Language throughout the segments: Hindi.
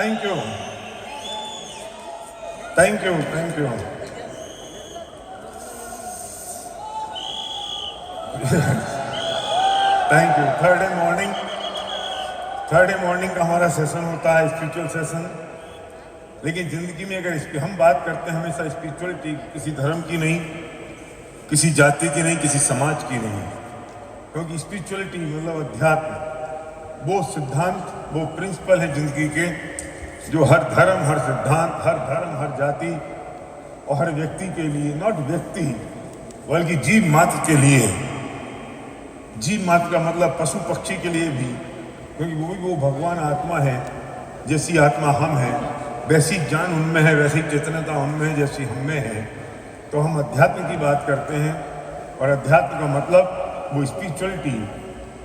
Thank you, thank you, thank you. Thank you. Third day morning का हमारा सेशन होता है, स्पिरिचुअल सेशन। लेकिन जिंदगी में अगर हम बात करते हैं हमेशा स्पिरिचुअलिटी किसी धर्म की नहीं, किसी जाति की नहीं, किसी समाज की नहीं, क्योंकि स्पिरिचुअलिटी मतलब अध्यात्म वो सिद्धांत, वो प्रिंसिपल है जिंदगी के, जो हर धर्म, हर सिद्धांत, हर धर्म, हर जाति और हर व्यक्ति के लिए, नॉट व्यक्ति बल्कि जीव मात्र के लिए। जीव मात्र का मतलब पशु पक्षी के लिए भी, क्योंकि वो भगवान आत्मा है। जैसी आत्मा हम हैं वैसी जान उनमें है, वैसी चेतनता उनमें है जैसी हम में है। तो हम अध्यात्म की बात करते हैं, और अध्यात्म का मतलब वो स्पिरिचुअलिटी,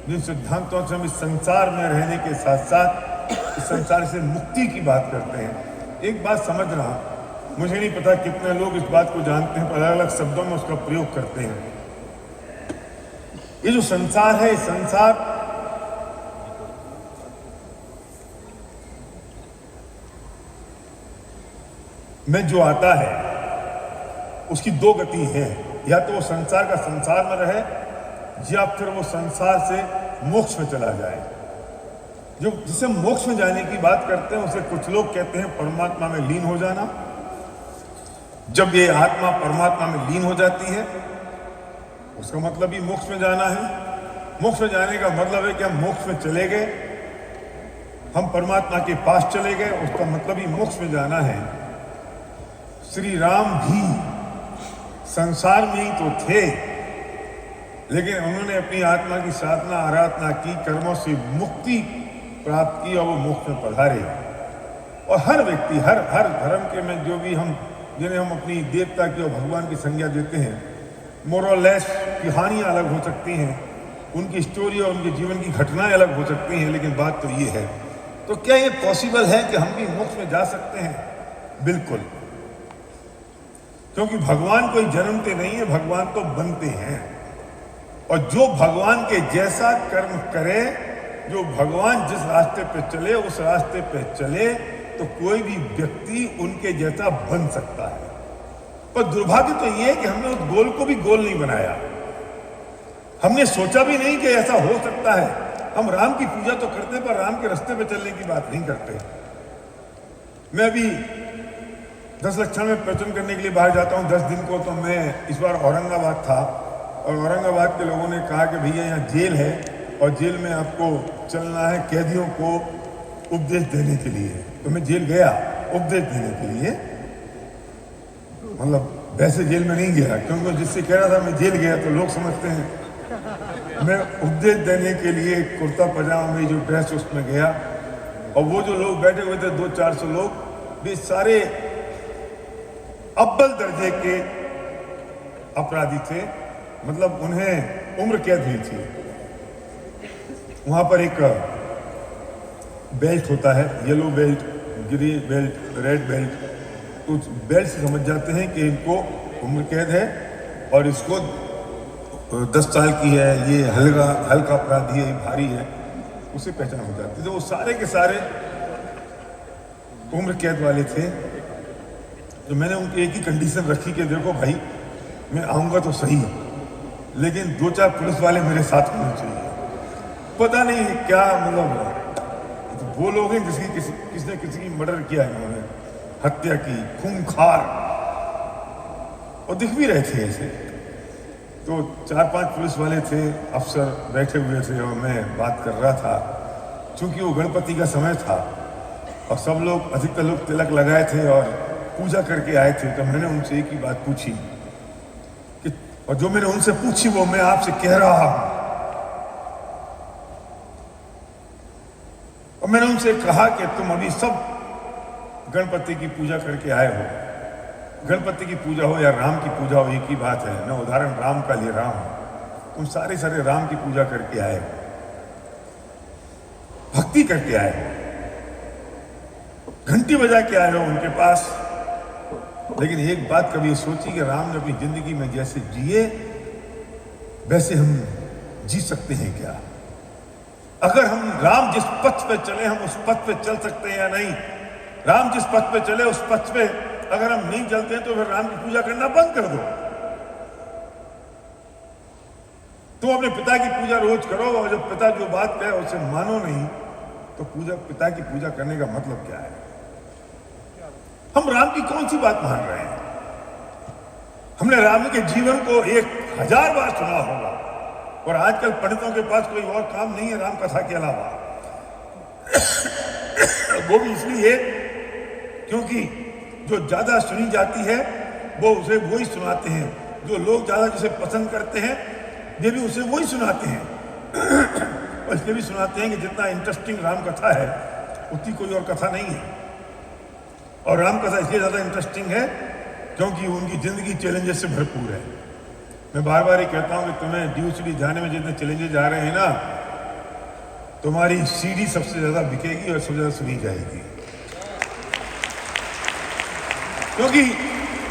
जिन सिद्धांतों से हम इस संसार में रहने के साथ साथ इस संसार से मुक्ति की बात करते हैं। एक बात समझना, मुझे नहीं पता कितने लोग इस बात को जानते हैं, पर अलग अलग शब्दों में उसका प्रयोग करते हैं। ये जो संसार है, संसार में जो आता है उसकी दो गति है, या तो वो संसार का संसार में रहे, या फिर वो संसार से मोक्ष में चला जाए। जो जिसे मोक्ष में जाने की बात करते हैं उसे कुछ लोग कहते हैं परमात्मा में लीन हो जाना। जब ये आत्मा परमात्मा में लीन हो जाती है उसका मतलब ही मोक्ष में जाना है। मोक्ष में जाने का मतलब है कि हम मोक्ष में चले गए, हम परमात्मा के पास चले गए, उसका मतलब ही मोक्ष में जाना है। श्री राम भी संसार में ही तो थे, लेकिन उन्होंने अपनी आत्मा की साधना आराधना की, कर्मों से मुक्ति प्राप्त की और वो मोक्ष में पधारे। और हर व्यक्ति, हर धर्म के में जो भी हम, जिन्हें हम अपनी देवता की और भगवान की संज्ञा देते हैं, मोर और लेस कहानियाँ अलग हो सकती हैं, उनकी स्टोरी और उनके जीवन की घटनाएं अलग हो सकती हैं, लेकिन बात तो ये है। तो क्या ये पॉसिबल है कि हम भी मोक्ष में जा सकते हैं? बिल्कुल, क्योंकि भगवान कोई जन्मते नहीं है, भगवान तो बनते हैं। और जो भगवान के जैसा कर्म करे, जो भगवान जिस रास्ते पे चले उस रास्ते पे चले, तो कोई भी व्यक्ति उनके जैसा बन सकता है। पर दुर्भाग्य तो ये है कि हमने उस गोल को भी गोल नहीं बनाया, हमने सोचा भी नहीं कि ऐसा हो सकता है। हम राम की पूजा तो करते हैं, पर राम के रास्ते पे चलने की बात नहीं करते। मैं अभी 10 लक्षण में प्रवचन करने के लिए बाहर जाता हूँ 10 दिन को, तो मैं इस बार औरंगाबाद था, और औरंगाबाद के लोगों ने कहा कि भैया यहाँ जेल है और जेल में आपको चलना है कैदियों को उपदेश देने के लिए। तो मैं जेल गया उपदेश देने के लिए, मतलब वैसे जेल में नहीं गया, क्योंकि जिससे कह रहा था मैं जेल गया तो लोग समझते हैं मैं उपदेश देने के लिए कुर्ता पजामा में जो ड्रेस उसमें गया। और वो जो लोग बैठे हुए थे 200-400 लोग, वे सारे अव्वल दर्जे के अपराधी थे, मतलब उन्हें उम्र कैद हुई थी। वहां पर एक बेल्ट होता है, yellow belt, green belt, red belt. तो बेल्ट से समझ जाते हैं कि इनको उम्र कैद है और इसको 10 साल की है, ये हल्का अपराधी है, भारी है, उसे पहचान हो जाती है। तो वो सारे के सारे उम्र कैद वाले थे। तो मैंने उनकी एक ही कंडीशन रखी कि देखो भाई, मैं आऊँगा तो सही, लेकिन 2-4 पुलिस वाले मेरे साथ होने चाहिए। पता नहीं क्या मतलब, तो वो लोग हैं किसने किसी की मर्डर किया है, उन्होंने हत्या की, खूंखार, और दिख भी रहे थे ऐसे। तो 4-5 पुलिस वाले थे, अफसर बैठे हुए थे, और मैं बात कर रहा था। चूंकि वो गणपति का समय था और सब लोग, अधिकतर लोग तिलक लगाए थे और पूजा करके आए थे, तो मैंने उनसे एक ही बात पूछी कि, और जो मैंने उनसे पूछी वो मैं आपसे कह रहा हूं। और मैंने उनसे कहा कि तुम अभी सब गणपति की पूजा करके आए हो, गणपति की पूजा हो या राम की पूजा हो, एक ही बात है। मैं उदाहरण राम का ले रहा हूं। तुम सारे राम की पूजा करके आए हो, भक्ति करके आए हो, घंटी बजा के आए हो उनके पास। लेकिन एक बात कभी सोची कि राम ने अपनी जिंदगी में जैसे जिए वैसे हम जी सकते हैं क्या? अगर हम राम जिस पथ पे चले, हम उस पथ पे चल सकते हैं या नहीं? राम जिस पथ पे चले उस पथ पे अगर हम नहीं चलते हैं तो फिर राम की पूजा करना बंद कर दो। तुम अपने पिता की पूजा रोज करो, और जब पिता जो बात कहे उसे मानो नहीं, तो पिता की पूजा करने का मतलब क्या है? हम राम की कौन सी बात मान रहे हैं? हमने राम के जीवन को 1000 बार सुना होगा, और आजकल पंडितों के पास कोई और काम नहीं है राम कथा के अलावा। वो भी इसलिए क्योंकि जो ज्यादा सुनी जाती है वो उसे वही सुनाते हैं, जो लोग ज्यादा जिसे पसंद करते हैं ये भी उसे वही सुनाते हैं। और इसलिए भी सुनाते हैं कि जितना इंटरेस्टिंग राम कथा है उतनी कोई और कथा नहीं है। और राम कथा इसलिए ज्यादा इंटरेस्टिंग है क्योंकि उनकी जिंदगी चैलेंजेस से भरपूर है। मैं बार बार ये कहता हूं कि तुम्हें ड्यूसली जाने में जितने चैलेंजेस आ रहे हैं ना, तुम्हारी सीडी सबसे ज्यादा बिकेगी और सबसे ज्यादा सुनी जाएगी। क्योंकि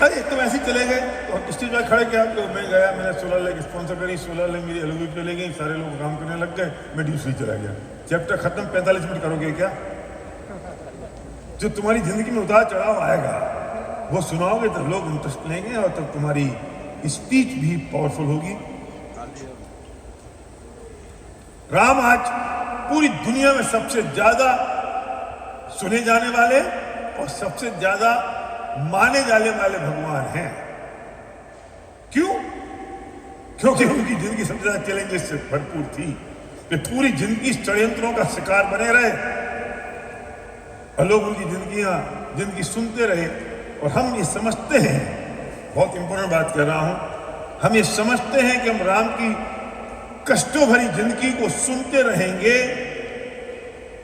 अरे तुम ऐसे ही चले गए और स्टेज में खड़े क्या, मैं गया, मैंने 16 लाख स्पॉन्सर करी, 16 लाख मेरी एलओवी चले गई, सारे लोग काम करने लग गए, मैं ड्यूसली चला गया। चैप्टर खत्म, 45 मिनट करोगे क्या? जो तुम्हारी जिंदगी में उतार चढ़ाव आएगा वो सुनाओगे तो लोग इंटरेस्ट लेंगे, और तब तुम्हारी स्पीच भी पावरफुल होगी। राम आज पूरी दुनिया में सबसे ज्यादा सुने जाने वाले और सबसे ज्यादा माने जाने वाले भगवान हैं। क्यों? क्योंकि उनकी जिंदगी सबसे ज्यादा चैलेंजेस से भरपूर थी। वे पूरी जिंदगी षड्यंत्रों का शिकार बने रहे और लोग उनकी जिंदगी सुनते रहे। और हम ये समझते हैं, बहुत इंपॉर्टेंट बात कर रहा हूं, हम ये समझते हैं कि हम राम की कष्टों भरी जिंदगी को सुनते रहेंगे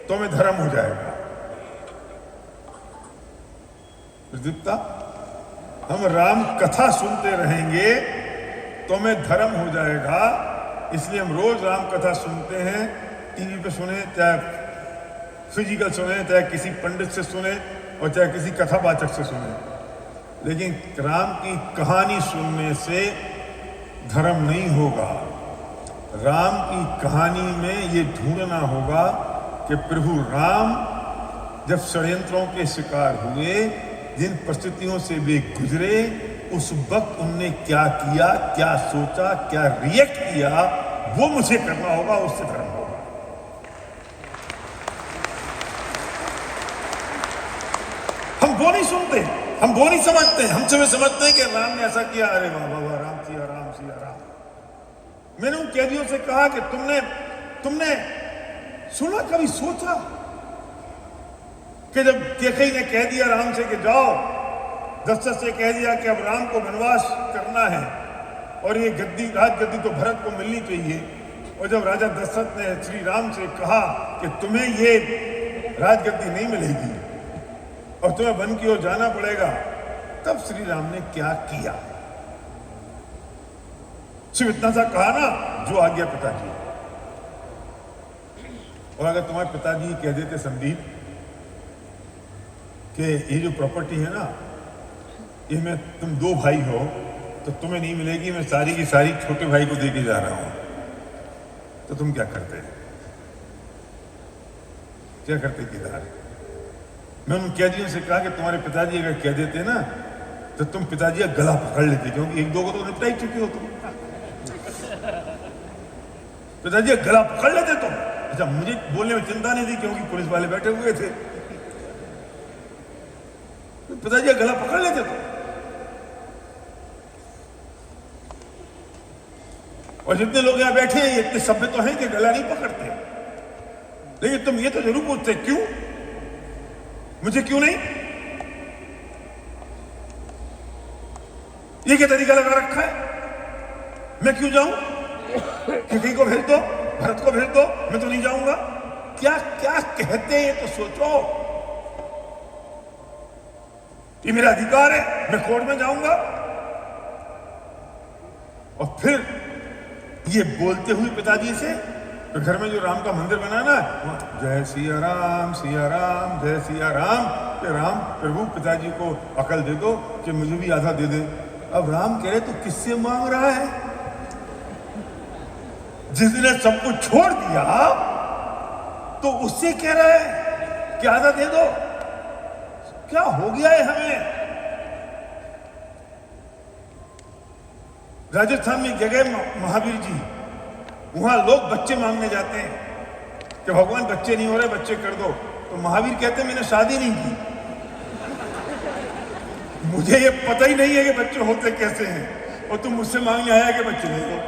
तो हमें धर्म हो जाएगा। प्रदीप्ता, हम राम कथा सुनते रहेंगे तो हमें धर्म हो जाएगा। इसलिए हम रोज राम कथा सुनते हैं, टीवी पे सुने, चाहे फिजिकल सुने, चाहे किसी पंडित से सुने और चाहे किसी कथावाचक से सुने। लेकिन राम की कहानी सुनने से धर्म नहीं होगा। राम की कहानी में ये ढूंढना होगा कि प्रभु राम जब षड्यंत्रों के शिकार हुए, जिन परिस्थितियों से वे गुजरे, उस वक्त उनने क्या किया, क्या सोचा, क्या रिएक्ट किया, वो मुझे करना होगा, उससे धर्म होगा। हम वो नहीं सुनते, हम वो नहीं समझते, हम समझते हैं कि राम ने ऐसा किया, अरे वाह वाह वाह, राम सिया राम सिया राम। मैंने उन कैदियों से कहा कि तुमने सुना, कभी सोचा कि जब कैकई ने कह दिया राम से कि जाओ, दशरथ से कह दिया कि अब राम को वनवास करना है और ये राजगद्दी तो भरत को मिलनी चाहिए, और जब राजा दशरथ ने श्री राम से कहा कि तुम्हें ये राजगद्दी नहीं मिलेगी और तुम्हें वन की ओर जाना पड़ेगा, तब श्री राम ने क्या किया? सिर्फ इतना सा कहा ना, जो आ गया पिताजी। और अगर तुम्हारे पिताजी कह देते संदीप कि ये जो प्रॉपर्टी है ना, ये मैं, तुम 2 भाई हो तो तुम्हें नहीं मिलेगी, मैं सारी की सारी छोटे भाई को देके जा रहा हूं, तो तुम क्या करते? क्या करते केदार? मैं उन कैदियों से कहा कि तुम्हारे पिताजी अगर कह देते ना तो तुम पिताजी का गला पकड़ लेते, क्योंकि 1-2 को तो निपटा ही चुके हो तुम। पिताजी का गला पकड़ लेते तुम। अच्छा, मुझे बोलने में चिंता नहीं थी क्योंकि पुलिस वाले बैठे हुए थे, तो पिताजी का गला पकड़ लेते तुम। और जितने लोग यहां बैठे हैं, इतने सभ्य तो हैं कि गला नहीं पकड़ते, लेकिन तुम ये तो जरूर पूछते, क्यों? मुझे क्यों नहीं? ये क्या तरीका लगा रखा है? मैं क्यों जाऊं? किसी को भेज दो, भरत को भेज दो, मैं तो नहीं जाऊंगा। क्या क्या कहते हैं तो सोचो। ये मेरा अधिकार है, मैं कोर्ट में जाऊंगा। और फिर ये बोलते हुए पिताजी से, तो घर में जो राम का मंदिर बना ना, जय सिया राम जय सिया राम, कि राम प्रभु पिताजी को अकल दे दो कि मुझे भी आधा दे दे। अब राम कह रहे तो किससे मांग रहा है? जिसने सब कुछ छोड़ दिया तो उससे कह रहा है कि आधा दे दो। क्या हो गया है हमें? राजस्थान में एक जगह महावीर जी, वहां लोग बच्चे मांगने जाते हैं कि भगवान बच्चे नहीं हो रहे, बच्चे कर दो। तो महावीर कहते हैं मैंने शादी नहीं की, मुझे ये पता ही नहीं है कि बच्चे होते कैसे हैं, और तुम मुझसे मांगने आया कि बच्चे दे दो।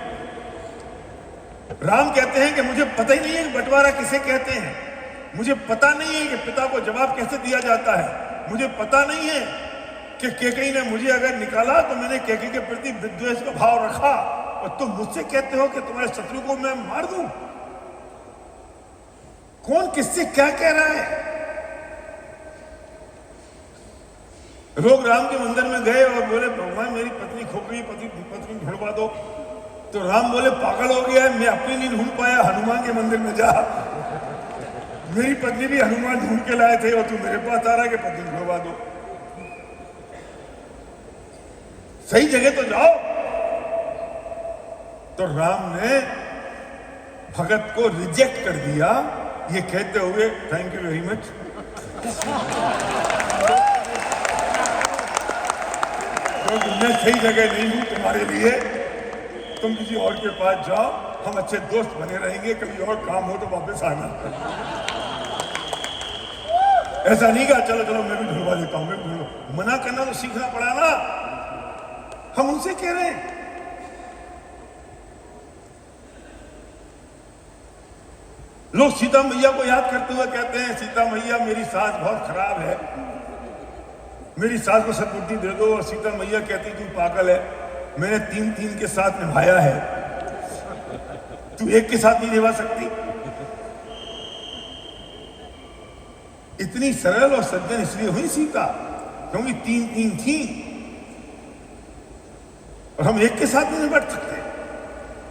राम कहते हैं कि मुझे पता ही नहीं है कि बंटवारा किसे कहते हैं, मुझे पता नहीं है कि पिता को जवाब कैसे दिया जाता है, मुझे पता नहीं है कि कैकेयी ने मुझे अगर निकाला तो मैंने कैकेयी के प्रति विद्वेष का भाव रखा, और तुम मुझसे कहते हो कि तुम्हारे शत्रु को मैं मार दूं। कौन किससे क्या कह रहा है? लोग राम के मंदिर में गए और बोले भगवान मेरी पत्नी खो गई, पत्नी ढूंढवा दो। तो राम बोले पागल हो गया है, मैं अपनी नहीं ढूंढ पाया, हनुमान के मंदिर में जा, मेरी पत्नी भी हनुमान ढूंढ के लाए थे और तू मेरे पास आ रहा है कि पत्नी ढूंढवा दो। सही जगह तो जाओ। तो राम ने भगत को रिजेक्ट कर दिया, ये कहते हुए थैंक यू वेरी मच, क्योंकि मैं सही जगह नहीं हूं तुम्हारे लिए, तुम किसी और के पास जाओ, हम अच्छे दोस्त बने रहेंगे, कभी और काम हो तो वापस आना। ऐसा नहीं कहा चलो चलो मैं भी ढूंढवा देता हूं, मैं भी ढूंढ। मना करना तो सीखना पड़ा ना, हम उनसे कह रहे हैं। लोग सीता मैया को याद करते हुए कहते हैं सीता मैया मेरी सास बहुत खराब है, मेरी सास को सद्बुद्धि दे दो। और सीता मैया कहती तू पागल है, मैंने 3 के साथ निभाया है, तू एक के साथ नहीं निभा सकती। इतनी सरल और सज्जन इसलिए हुई सीता क्योंकि 3 थी, और हम एक के साथ नहीं निपट सकते।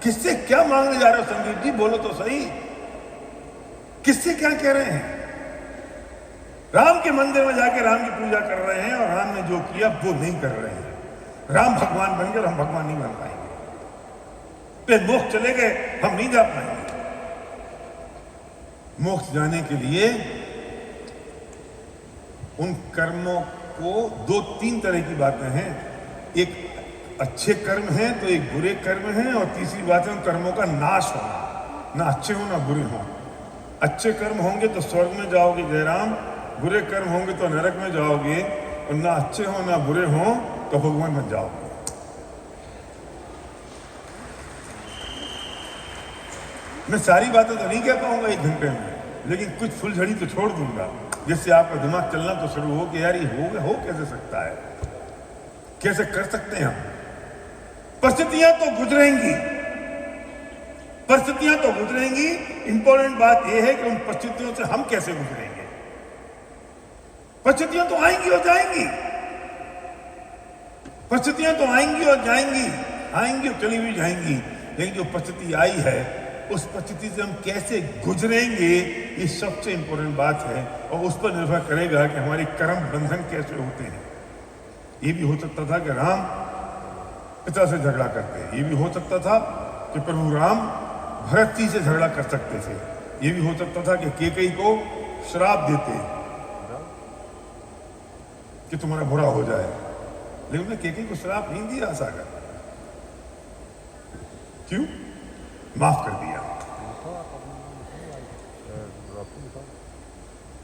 किससे क्या मांगने जा रहे हो संदीप जी, बोलो तो सही, किससे क्या कह रहे हैं? राम के मंदिर में जाके राम की पूजा कर रहे हैं, और राम ने जो किया वो नहीं कर रहे हैं। राम भगवान बन गए, हम भगवान नहीं बन पाएंगे। तो मोक्ष चले गए, हम नहीं जा पाएंगे। मोक्ष जाने के लिए उन कर्मों को 2-3 तरह की बातें हैं, एक अच्छे कर्म हैं तो एक बुरे कर्म हैं, और तीसरी बात है उन कर्मों का नाश होना, ना अच्छे हो ना बुरे हो। अच्छे कर्म होंगे तो स्वर्ग में जाओगे जयराम, बुरे कर्म होंगे तो नरक में जाओगे, और ना अच्छे हो ना बुरे हो तो भगवान बन जाओगे। मैं सारी बातें तो नहीं कह पाऊंगा 1 घंटे में, लेकिन कुछ फुलझड़ी तो छोड़ दूंगा, जिससे आपका दिमाग चलना तो शुरू हो कि यार ये हो कैसे सकता है, कैसे कर सकते हैं हम। परिस्थितियां तो गुजरेंगी, परिस्थितियां तो गुजरेंगी, इंपॉर्टेंट बात यह है कि उन परिस्थितियों से हम कैसे गुजरेंगे। परिस्थितियां तो आएंगी और जाएंगी, परिस्थितियां तो आएंगी और जाएंगी, आएंगी और चली हुई जाएंगी, लेकिन जो परिस्थिति आई है उस परिस्थिति से हम कैसे गुजरेंगे, ये सबसे इंपॉर्टेंट बात है, और उस पर निर्भर करेगा कि हमारे कर्म बंधन कैसे होते हैं। ये भी हो सकता था कि राम पिता से झगड़ा करते, ये भी हो सकता था कि प्रभु राम भरत जी से झगड़ा कर सकते थे, ये भी हो सकता था कि कैकेयी को श्राप देते कि तुम्हारा बुरा हो जाए, लेकिन उन्होंने कैकेयी को श्राप नहीं दिया सागर, क्यों? माफ कर दिया।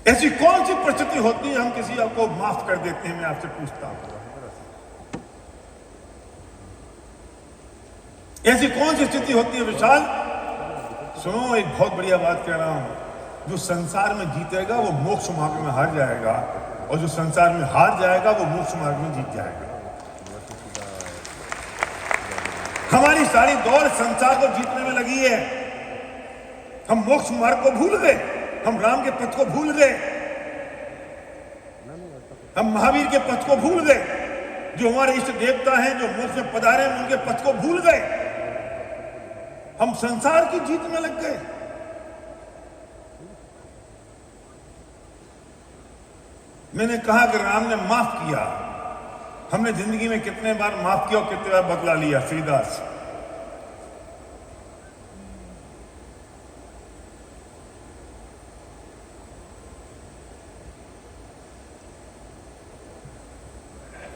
ऐसी कौन सी परिस्थिति होती है हम किसी को माफ कर देते हैं? मैं आपसे पूछता हूं, ऐसी कौन सी स्थिति होती है विशाल? सुनो, एक बहुत बढ़िया बात कह रहा हूं, जो संसार में जीतेगा वो मोक्ष मार्ग में हार जाएगा, और जो संसार में हार जाएगा वो मोक्ष मार्ग में जीत जाएगा। हमारी सारी दौड़ संसार को जीतने में लगी है, हम मोक्ष मार्ग को भूल गए, हम राम के पथ को भूल गए, हम महावीर के पथ को भूल गए, जो हमारे इष्ट देवता हैं जो मोक्ष में पधारे हैं उनके पथ को भूल गए, हम संसार की जीत में लग गए। मैंने कहा कि राम ने माफ किया, हमने जिंदगी में कितने बार माफ किया और कितने बार बदला लिया। श्रीदास,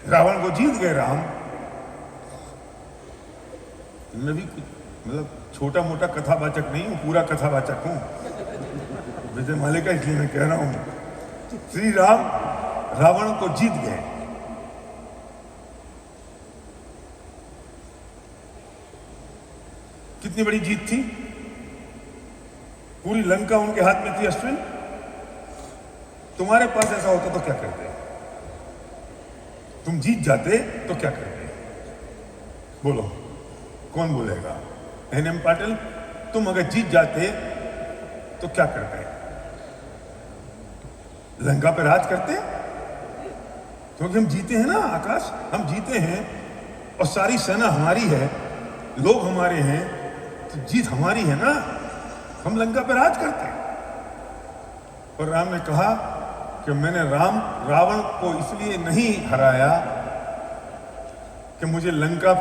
रावण को जीत गए राम। मैं भी मतलब छोटा मोटा कथावाचक नहीं हूं, पूरा कथावाचक हूं विजय माले का, इसलिए मैं कह रहा हूं श्री राम रावण को जीत गए। कितनी बड़ी जीत थी, पूरी लंका उनके हाथ में थी। अश्विन, तुम्हारे पास ऐसा होता तो क्या करते? तुम जीत जाते तो क्या करते? बोलो, कौन बोलेगा? एनएम पाटिल, तुम अगर जीत जाते तो क्या करते? लंका पे राज करते? क्योंकि हम जीते हैं ना आकाश, हम जीते हैं और सारी सेना हमारी है, लोग हमारे हैं, तो जीत हमारी है ना, हम लंका पे राज करते हैं। और राम ने कहा कि मैंने रावण को इसलिए नहीं हराया कि मुझे लंका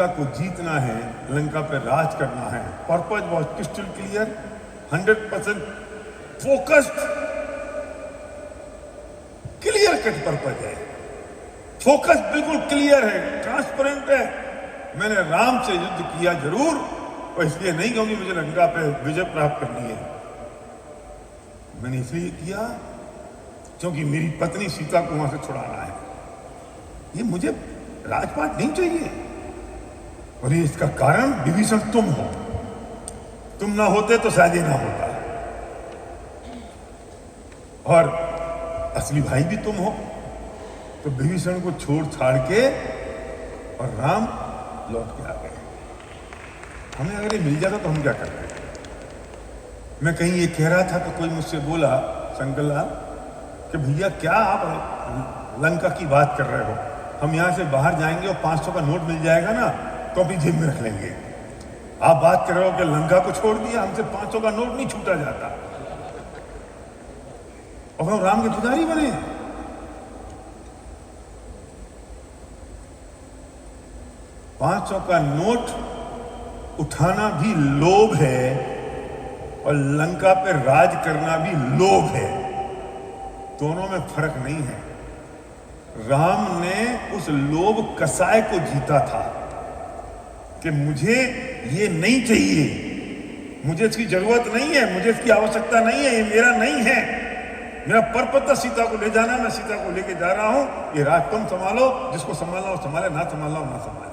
को जीतना है, लंका पे राज करना है। Purpose was crystal clear, 100% focused, clear cut purpose है, फोकस बिल्कुल क्लियर है, ट्रांसपेरेंट है। मैंने राम से युद्ध किया जरूर, और इसलिए नहीं क्योंकि मुझे लंका पे विजय प्राप्त करनी है, मैंने इसलिए किया क्योंकि मेरी पत्नी सीता को वहां से छुड़ाना है। ये मुझे राजपाट नहीं चाहिए, और ये इसका कारण विभीषण तुम हो। तुम ना होते तो शायद ये ना होता, और असली भाई भी तुम हो। तो विभीषण को छोड़ छाड़ के और राम लौट के आ गए। हमें अगर ये मिल जाता तो हम क्या करते? मैं कहीं ये कह रहा था तो कोई मुझसे बोला, शंकर लाल, कि भैया क्या आप लंका की बात कर रहे हो? हम यहाँ से बाहर जाएंगे और 500 का नोट मिल जाएगा ना, तो अपनी जेब में रख लेंगे। आप बात कर रहे हो कि लंका को छोड़ दिया, हमसे 500 का नोट नहीं छूटा जाता, और हम राम के पुजारी बने। $500 का नोट उठाना भी लोभ है, और लंका पे राज करना भी लोभ है। दोनों में फर्क नहीं है। राम ने उस लोभ कसाय को जीता था कि मुझे ये नहीं चाहिए, मुझे इसकी जरूरत नहीं है, मुझे इसकी आवश्यकता नहीं है, ये मेरा नहीं है, मेरा पर्पस था सीता को ले जाना, मैं सीता को लेके जा रहा हूं, ये राज तुम संभालो, जिसको संभालना हो संभाले, ना संभालना हो ना संभाले।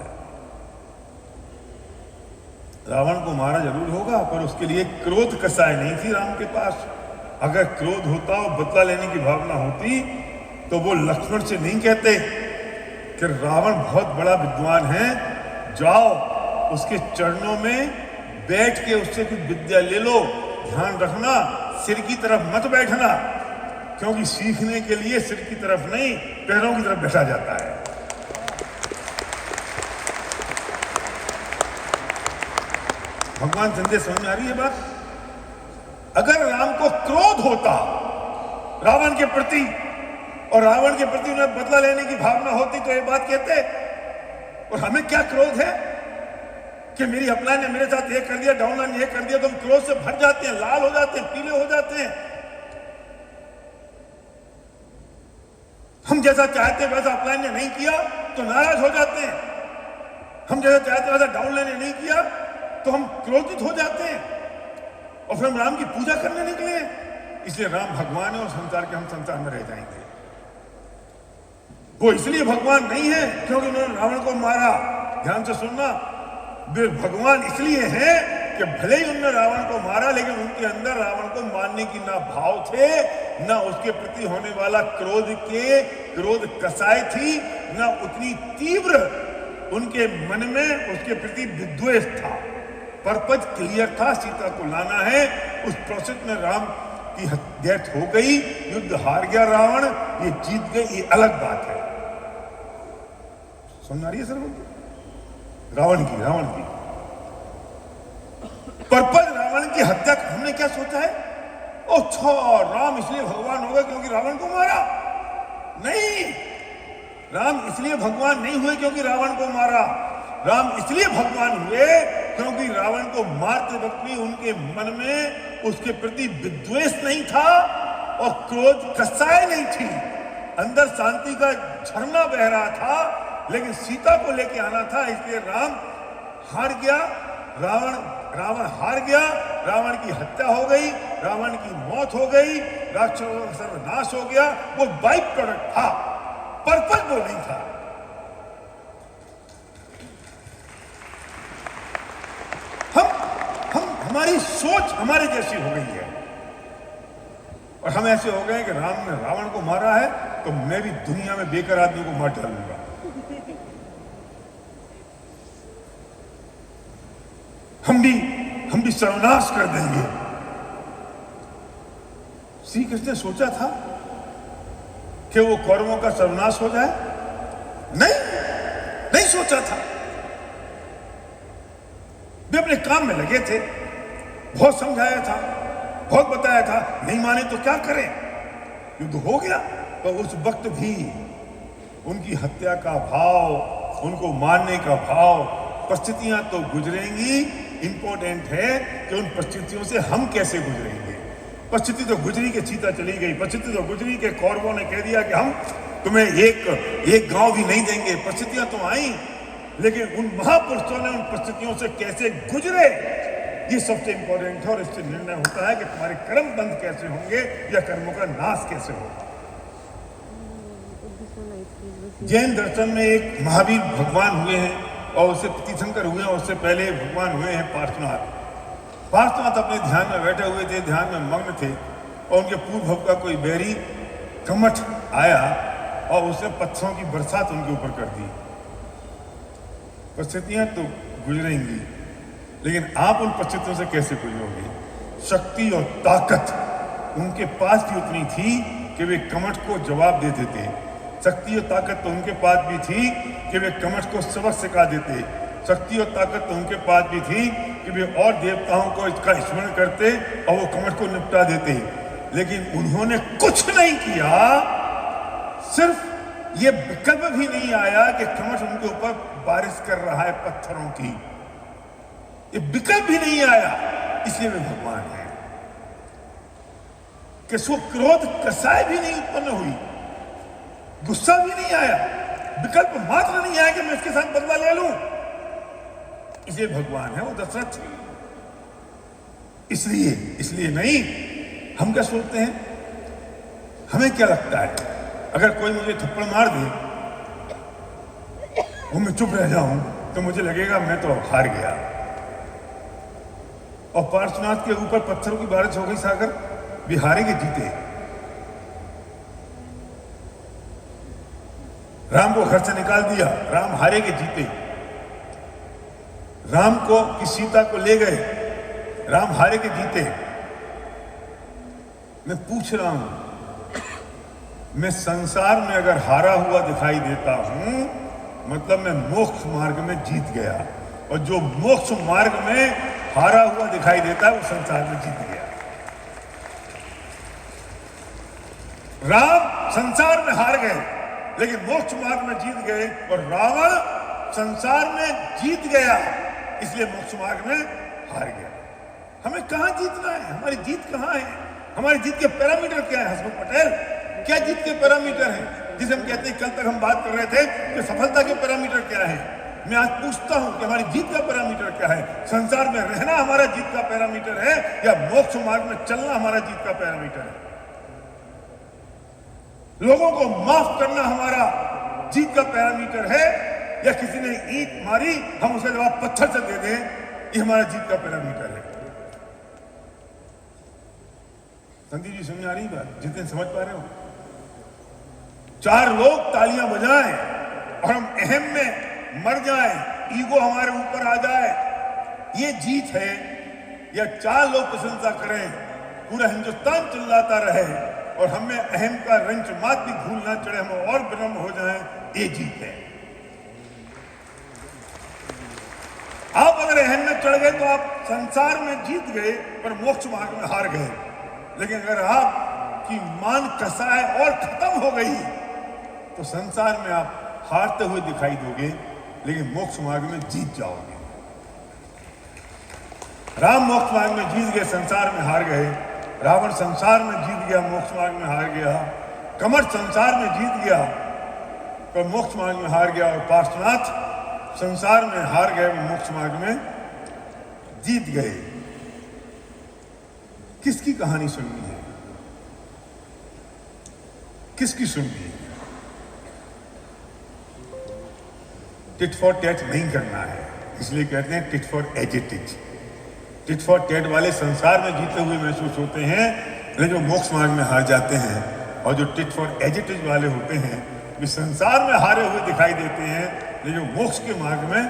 रावण को मारा जरूर होगा, पर उसके लिए क्रोध कसाय नहीं थी राम के पास। अगर क्रोध होता और बदला लेने की भावना होती तो वो लक्ष्मण से नहीं कहते कि रावण बहुत बड़ा विद्वान है, जाओ उसके चरणों में बैठ के उससे कुछ विद्या ले लो। ध्यान रखना, सिर की तरफ मत बैठना, क्योंकि सीखने के लिए सिर की तरफ नहीं, पैरों की तरफ बैठा जाता है। भगवान संदेश समझ में आ रही है बात? अगर राम को क्रोध होता रावण के प्रति, और रावण के प्रति उन्हें बदला लेने की भावना होती, तो ये बात कहते। और हमें क्या क्रोध है कि मेरी अपलाइन ने मेरे साथ ये कर दिया, डाउनलाइन ये कर दिया, तो हम क्रोध से भर जाते हैं, लाल हो जाते हैं, पीले हो जाते हैं। हम जैसा चाहते हैं वैसा अपलाइन ने नहीं किया तो नाराज हो जाते हैं। हम जैसा चाहते वैसा डाउनलाइन ने नहीं किया तो हम क्रोधित हो जाते हैं, और फिर हम राम की पूजा करने निकले। इसलिए राम भगवान है और संसार के हम संसार में रह जाएंगे। वो इसलिए भगवान नहीं है क्योंकि उन्होंने रावण को मारा। ध्यान से सुनना, वे भगवान इसलिए हैं कि भले ही उन्होंने रावण को मारा, लेकिन उनके अंदर रावण को मारने की ना भाव थे, ना उसके प्रति होने वाला क्रोध कसाय थी, ना उतनी तीव्र उनके मन में उसके प्रति विद्वेष था। पर्पज क्लियर था, सीता को लाना है। उस प्रोसेस में राम की डेथ हो गई, युद्ध हार गया रावण, ये जीत गए, ये अलग बात है। समझ आ रही है सर? रावण की पर्पज रावण की हत्या। हमने क्या सोचा है, अच्छा राम इसलिए भगवान होगा क्योंकि रावण को मारा? नहीं, राम इसलिए भगवान नहीं हुए क्योंकि रावण को मारा। राम इसलिए भगवान हुए क्योंकि रावण को मारते वक्त भी उनके मन में उसके प्रति विद्वेष नहीं था और क्रोध कसाय नहीं थी। अंदर शांति का झरना बह रहा था, लेकिन सीता को लेके आना था, इसलिए राम हार गया, रावण हार गया, रावण की हत्या हो गई, रावण की मौत हो गई, राक्षसों का सर्वनाश हो गया। वो बाई प्रोडक्ट था, पर्पस वो नहीं था। हमारी सोच हमारे जैसी हो गई है, और हम ऐसे हो गए कि राम ने रावण को मारा है तो मैं भी दुनिया में बेकार आदमी को मार डालूंगा। हम भी सर्वनाश कर देंगे। श्री कृष्ण ने सोचा था कि वो कौरवों का सर्वनाश हो जाए? नहीं सोचा था। वे अपने काम में लगे थे, बहुत समझाया था, बहुत बताया था, नहीं माने तो क्या करें, युद्ध हो गया। तो उस वक्त भी उनकी हत्या का भाव, उनको मारने का भाव, परिस्थितियां तो गुजरेंगी, इंपॉर्टेंट है कि उन परिस्थितियों से हम कैसे गुजरेंगे। परिस्थिति तो गुजरी के चीता चली गई, परिस्थिति तो गुजरी के कौरवों ने कह दिया कि हम तुम्हें एक गांव भी नहीं देंगे। परिस्थितियां तो आई, लेकिन उन महापुरुषों ने उन परिस्थितियों से कैसे गुजरे, ये सबसे इंपॉर्टेंट है। और इससे निर्णय होता है कि तुम्हारे कर्म बंद कैसे होंगे या कर्मों का नाश कैसे होगा। जैन दर्शन में एक महावीर भगवान हुए हैं, और उससे तीर्थंकर हुए हैं, उससे पहले भगवान हुए हैं पार्श्वनाथ। पार्श्वनाथ अपने ध्यान में बैठे हुए थे, ध्यान में मग्न थे, और उनके पूर्व भव का कोई बैरी कमठ आया और उसने पत्थरों की बरसात उनके ऊपर कर दी। परिस्थितियां तो गुजरेंगी, लेकिन आप उन परिस्थितियों से कैसे गुजरोगे? शक्ति और ताकत उनके पास भी उतनी थी कि वे कमठ को जवाब दे देते। शक्ति और ताकत तो उनके पास भी थी कि वे कमठ को सबक सिखा देते। शक्ति और ताकत तो उनके पास भी थी कि वे और देवताओं को इसका स्मरण करते और वो कमठ को निपटा देते। लेकिन उन्होंने कुछ नहीं किया। सिर्फ ये विकल्प भी नहीं आया कि कमठ उनके ऊपर बारिश कर रहा है पत्थरों की, ये विकल्प भी नहीं आया। इसलिए वे भगवान हैं कि सो क्रोध कसाय भी नहीं उत्पन्न हुई, गुस्सा भी नहीं आया, विकल्प मात्र नहीं आया कि मैं इसके साथ बदला ले लूं। इसलिए भगवान है वो दशरथ। इसलिए नहीं। हम क्या सोचते हैं, हमें क्या लगता है, अगर कोई मुझे थप्पड़ मार दे और मैं चुप रह जाऊं तो मुझे लगेगा मैं तो हार गया। और पार्श्वनाथ के ऊपर पत्थरों की बारिश हो गई सागर, वे हारेंगे जीते। राम को घर से निकाल दिया, राम हारेंगे जीते। राम को की सीता को ले गए, राम हारेंगे जीते। मैं पूछ रहा हूं, मैं संसार में अगर हारा हुआ दिखाई देता हूं, मतलब मैं मोक्ष मार्ग में जीत गया। और जो मोक्ष मार्ग में हारा हुआ दिखाई देता है वो संसार में जीत गया। राम संसार में हार गए लेकिन मोक्ष मार्ग में जीत गए, और रावण संसार में जीत गया इसलिए मोक्ष मार्ग में हार गया। हमें कहां जीतना है? हमारी जीत कहां है? हमारी जीत के पैरामीटर क्या है? हसमुख पटेल, क्या जीत के पैरामीटर हैं जिसे हम कहते हैं? कल तक हम बात कर रहे थे कि सफलता के पैरामीटर क्या है। मैं आज पूछता हूं कि हमारी जीत का पैरामीटर क्या है? संसार में रहना हमारा जीत का पैरामीटर है या मोक्ष मार्ग में चलना हमारा जीत का पैरामीटर है? लोगों को माफ करना हमारा जीत का पैरामीटर है या किसी ने ईंट मारी हम उसका जवाब पत्थर से दे दें, ये हमारा जीत का पैरामीटर है? संदीप जी समझ आ रही बात? जितने समझ पा रहे हो, चार लोग तालियां बजाएं और हम अहम में मर जाएं, ईगो हमारे ऊपर आ जाए, ये जीत है? या चार लोग प्रशंसा करें, पूरा हिंदुस्तान चिल्लाता रहे और हमें अहम का रंच मात भी भूल ना चढ़े, हम और विनम्र हो जाएं, ये जीत है? आप अगर अहम में चढ़ गए तो आप संसार में जीत गए पर मोक्ष मार्ग में हार गए। लेकिन अगर आपकी मान कसाय और खत्म हो गई तो संसार में आप हारते हुए दिखाई दोगे लेकिन मोक्ष मार्ग में जीत जाओगे। राम मोक्ष मार्ग में जीत गए, संसार में हार गए। रावण संसार में जीत गया, मोक्ष मार्ग में हार गया। कमर संसार में जीत गया तो मोक्ष मार्ग में हार गया, और पार्श्वनाथ संसार में हार गए, वो मोक्ष मार्ग में जीत गए। किसकी कहानी सुननी है? किसकी सुननी है? टिट फॉर टैट नहीं करना है, इसलिए कहते हैं टिट फॉर एजिटिट। टिट फॉर टैट वाले संसार में जीते हुए महसूस होते हैं, लेकिन जो मोक्ष मार्ग में हार जाते हैं। और जो टिट फॉर एजिटिट वाले होते हैं वे संसार में हारे हुए दिखाई देते हैं, लेकिन जो मोक्ष के मार्ग में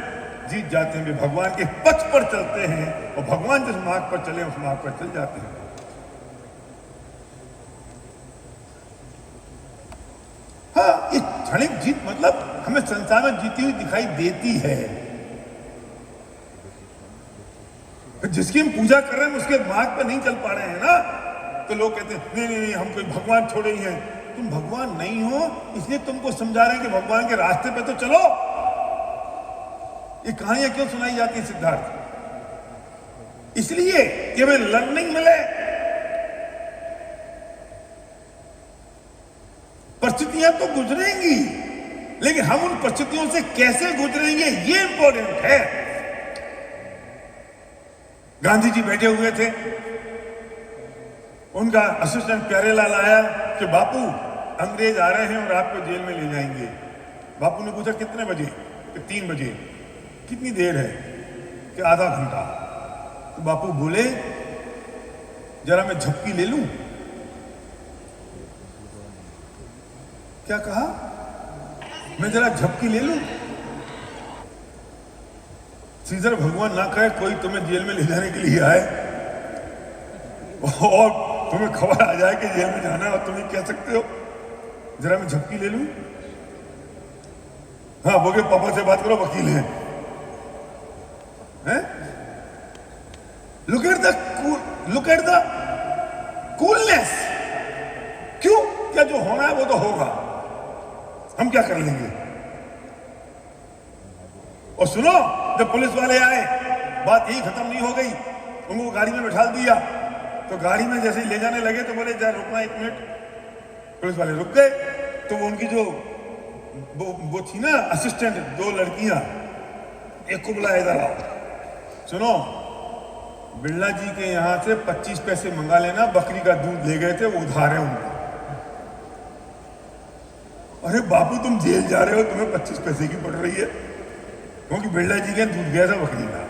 जीत जाते हैं। वे भगवान के पथ पर चलते हैं, और भगवान जिस मार्ग पर चले उस मार्ग पर चल जाते हैं। हाँ, ये क्षणिक जीत मतलब हमें संसार में जीती हुई दिखाई देती है। जिसकी हम पूजा कर रहे हैं उसके मार्ग पर नहीं चल पा रहे हैं ना, तो लोग कहते हैं नहीं नहीं नहीं, हम कोई भगवान छोड़े ही हैं। तुम भगवान नहीं हो, इसलिए तुमको समझा रहे हैं कि भगवान के रास्ते पे तो चलो। ये कहानियां क्यों सुनाई जाती है सिद्धार्थ? इसलिए कि हमें लर्निंग मिले। परिस्थितियां तो गुजरेंगी, लेकिन हम उन परिस्थितियों से कैसे गुजरेंगे ये इंपॉर्टेंट है। गांधी जी बैठे हुए थे, उनका असिस्टेंट प्यारेलाल आया कि बापू अंग्रेज आ रहे हैं और आपको जेल में ले जाएंगे। बापू ने पूछा कितने बजे? कि 3 बजे। कितनी देर है? कि आधा घंटा। तो बापू बोले जरा मैं झपकी ले लूं। क्या कहा? मैं जरा झपकी ले लूं। श्रीधर भगवान ना कहे कोई तुम्हें जेल में ले जाने के लिए आए और तुम्हें खबर आ जाए कि जेल में जाना है, और तुम कह सकते हो जरा मैं झपकी ले लूं। हाँ, बोले पापा से बात करो, वकील हैं। Look at the coolness. क्यों? क्या जो होना है वो तो होगा, हम क्या कर लेंगे। और सुनो, जब पुलिस वाले आए बात यही खत्म नहीं हो गई, उनको गाड़ी में बैठा दिया। तो गाड़ी में जैसे ही ले जाने लगे तो बोले जरा रुकना 1 मिनट। पुलिस वाले रुक गए। तो वो उनकी जो वो थी ना असिस्टेंट, 2 लड़कियां, एक को बुलाया इधर आओ, सुनो बिरला जी के यहां से 25 पैसे मंगा लेना, बकरी का दूध ले गए थे, वो उधार है उनको। अरे बापू तुम जेल जा रहे हो, तुम्हें 25 पैसे की पड़ रही है, क्योंकि बिरला जी के दूध गया था बकरी का।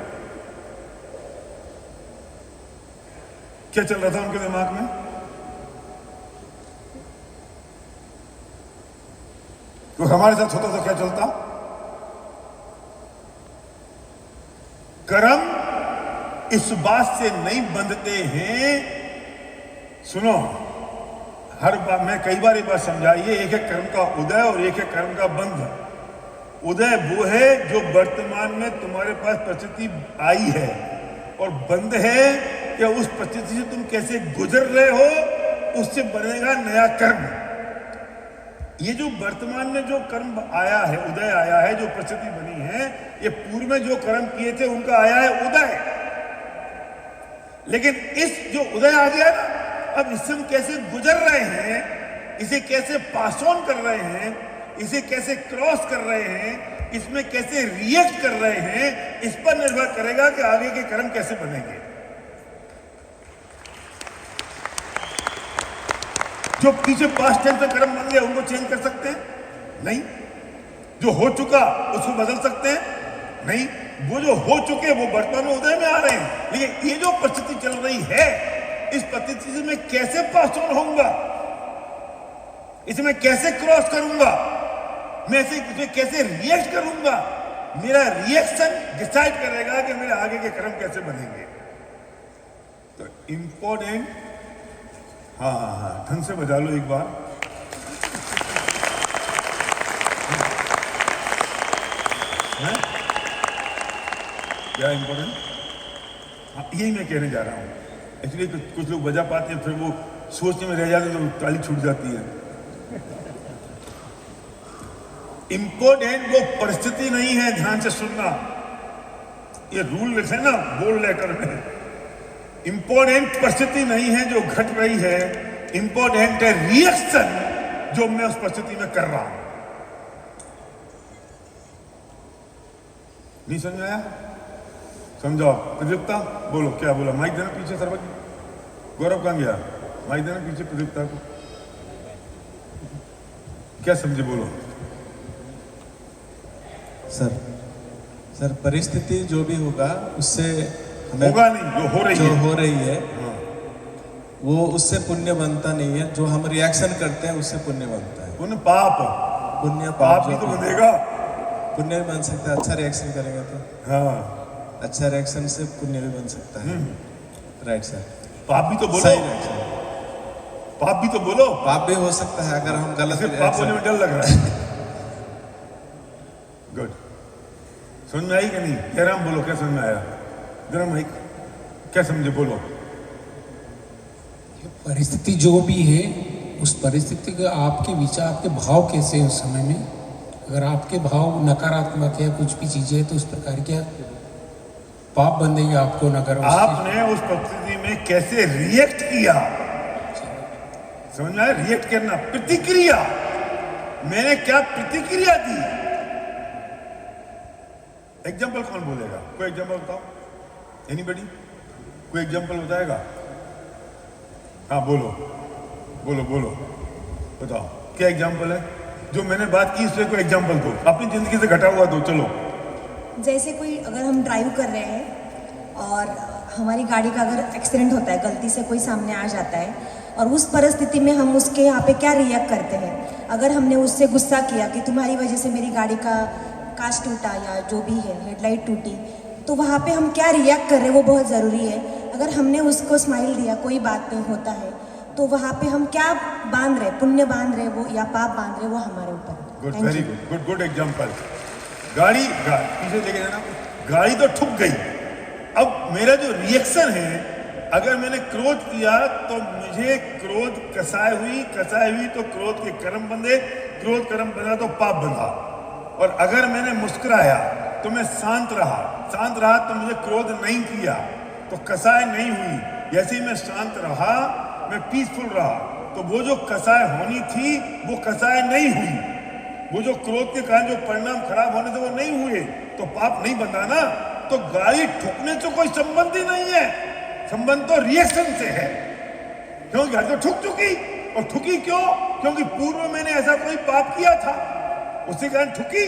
क्या चल रहा था उनके दिमाग में? तो हमारे साथ होता तो क्या चलता? कर्म इस बात से नहीं बंधते हैं। सुनो, हर बार मैं कई बार ये बात समझाइए, एक है कर्म का उदय और एक है कर्म का बंध। उदय वो है जो वर्तमान में तुम्हारे पास परिस्थिति आई है, और बंध है कि उस परिस्थिति से तुम कैसे गुजर रहे हो, उससे बनेगा नया कर्म। ये जो वर्तमान में जो कर्म आया है, उदय आया है, जो परिस्थिति बनी है, ये पूर्व में जो कर्म किए थे उनका आया है उदय। लेकिन इस जो उदय आ गया ना, अब इससे हम कैसे गुजर रहे हैं, इसे कैसे पास ऑन कर रहे हैं, इसे कैसे क्रॉस कर रहे हैं, इसमें कैसे रिएक्ट कर रहे हैं, इस पर निर्भर करेगा कि आगे के कर्म कैसे बनेंगे। जो पीछे पास्ट टेंस में कर्म बन गया उनको चेंज कर सकते हैं? नहीं। जो हो चुका उसको बदल सकते हैं? नहीं। वो जो हो चुके वो वर्तमान में उदय में आ रहे हैं, लेकिन ये जो परिस्थिति चल रही है, इस परिस्थिति से मैं कैसे पास ऑन होऊंगा, इसे मैं कैसे क्रॉस करूंगा, मैं इसे कैसे रिएक्ट करूंगा, मेरा रिएक्शन डिसाइड करेगा कि मेरे आगे के कर्म कैसे बनेंगे। तो इंपॉर्टेंट, हाँ, ढंग से बजा लो एक बार। क्या इंपॉर्टेंट? हाँ, यही मैं कहने जा रहा हूँ। एक्चुअली कुछ लोग बजा पाते हैं, फिर वो सोचने में रह जाते हैं तो ताली छूट जाती है। इंपॉर्टेंट वो परिस्थिति नहीं है, ध्यान से सुनना, ये रूल लिखे ना बोल्ड लेटर में। इंपॉर्टेंट परिस्थिति नहीं है जो घट रही है, इंपॉर्टेंट है रिएक्शन जो मैं उस परिस्थिति में कर रहा हूं। नहीं समझ आया? समझाओ। प्रदीप्ता बोलो, क्या बोला? माइक देना पीछे सर्वज्ञ। गौरव कहां गया? माइक देना पीछे प्रदीप्ता को। क्या समझे? बोलो सर परिस्थिति जो भी होगा उससे हमें होगा नहीं, जो हो रही है हाँ। वो उससे पुण्य बनता नहीं है। जो हम रिएक्शन करते हैं उससे पुण्य बनता है। पुण्य पाप पाप भी तो बनेगा। पुण्य भी बन सकता है। अच्छा रिएक्शन करेंगे तो हाँ, अच्छा रिएक्शन से पुण्य भी बन सकता है। Right sir. पाप भी तो बोलो। सही रिएक्शन। पाप भी तो बोलो। पाप भी हो सकता है अगर हम गलत पाप बोलने में डर लग रहा है। गुड। समझ में आई कि नहीं? जयराम बोलो, क्या समझ में आया? जरा माइक, क्या समझे? बोलो। परिस्थिति जो भी है, उस परिस्थिति का आपके विचार, आपके भाव कैसे हैं उस समय में? अगर आपके भाव नकारात्मक है, कुछ भी चीजें है, तो उस प्रकार क्या पाप बंधेगी आपको? नगर आपने उस परिस्थिति में कैसे रिएक्ट किया? समझ में आया? रिएक्ट करना, प्रतिक्रिया। मैंने क्या प्रतिक्रिया दी? एग्जाम्पल कौन बोलेगा? कोई एग्जाम्पल बताओ। एनीबडी? कोई एग्जाम्पल बताएगा? हाँ बोलो बोलो बोलो, बताओ क्या एग्जाम्पल है? जो मैंने बात की इससे कोई एग्जाम्पल दो, अपनी जिंदगी से घटा हुआ दो। चलो, जैसे कोई, अगर हम ड्राइव कर रहे हैं और हमारी गाड़ी का अगर एक्सीडेंट होता है, गलती से कोई सामने आ जाता है, और उस परिस्थिति में हम उसके यहाँ पे क्या रिएक्ट करते हैं? अगर हमने उससे गुस्सा किया कि तुम्हारी वजह से मेरी गाड़ी का कांच टूटा या जो भी है, हेडलाइट टूटी, तो वहाँ पे हम क्या रिएक्ट कर रहे हैं वो बहुत ज़रूरी है। अगर हमने उसको स्माइल दिया, कोई बात नहीं होता है, तो वहाँ पे हम क्या बांध रहे, पुण्य बांध रहे वो या पाप बांध रहे, वो हमारे ऊपर। Good, very good, good example. गाड़ी पीछे देखे जाना, गाड़ी तो ठुक गई। अब मेरा जो रिएक्शन है, अगर मैंने क्रोध किया तो मुझे क्रोध कसाई हुई तो क्रोध के कर्म बंधे, क्रोध कर्म बंधा तो पाप बंधा। और अगर मैंने मुस्कुराया तो मैं शांत रहा तो मुझे क्रोध नहीं किया, तो कसाई नहीं हुई। जैसे ही मैं शांत रहा, मैं पीसफुल रहा, तो वो जो कसाई होनी थी वो कसाई नहीं हुई। वो जो क्रोध के कारण जो परिणाम खराब होने थे वो नहीं हुए, तो पाप नहीं बंधा ना। तो गाड़ी ठुकने से कोई संबंध ही नहीं है, संबंध तो रिएक्शन से है। क्योंकि गाड़ी तो ठुक चुकी, और ठुकी क्यों? क्योंकि पूर्व मैंने ऐसा कोई पाप किया था, उसी कारण ठुकी।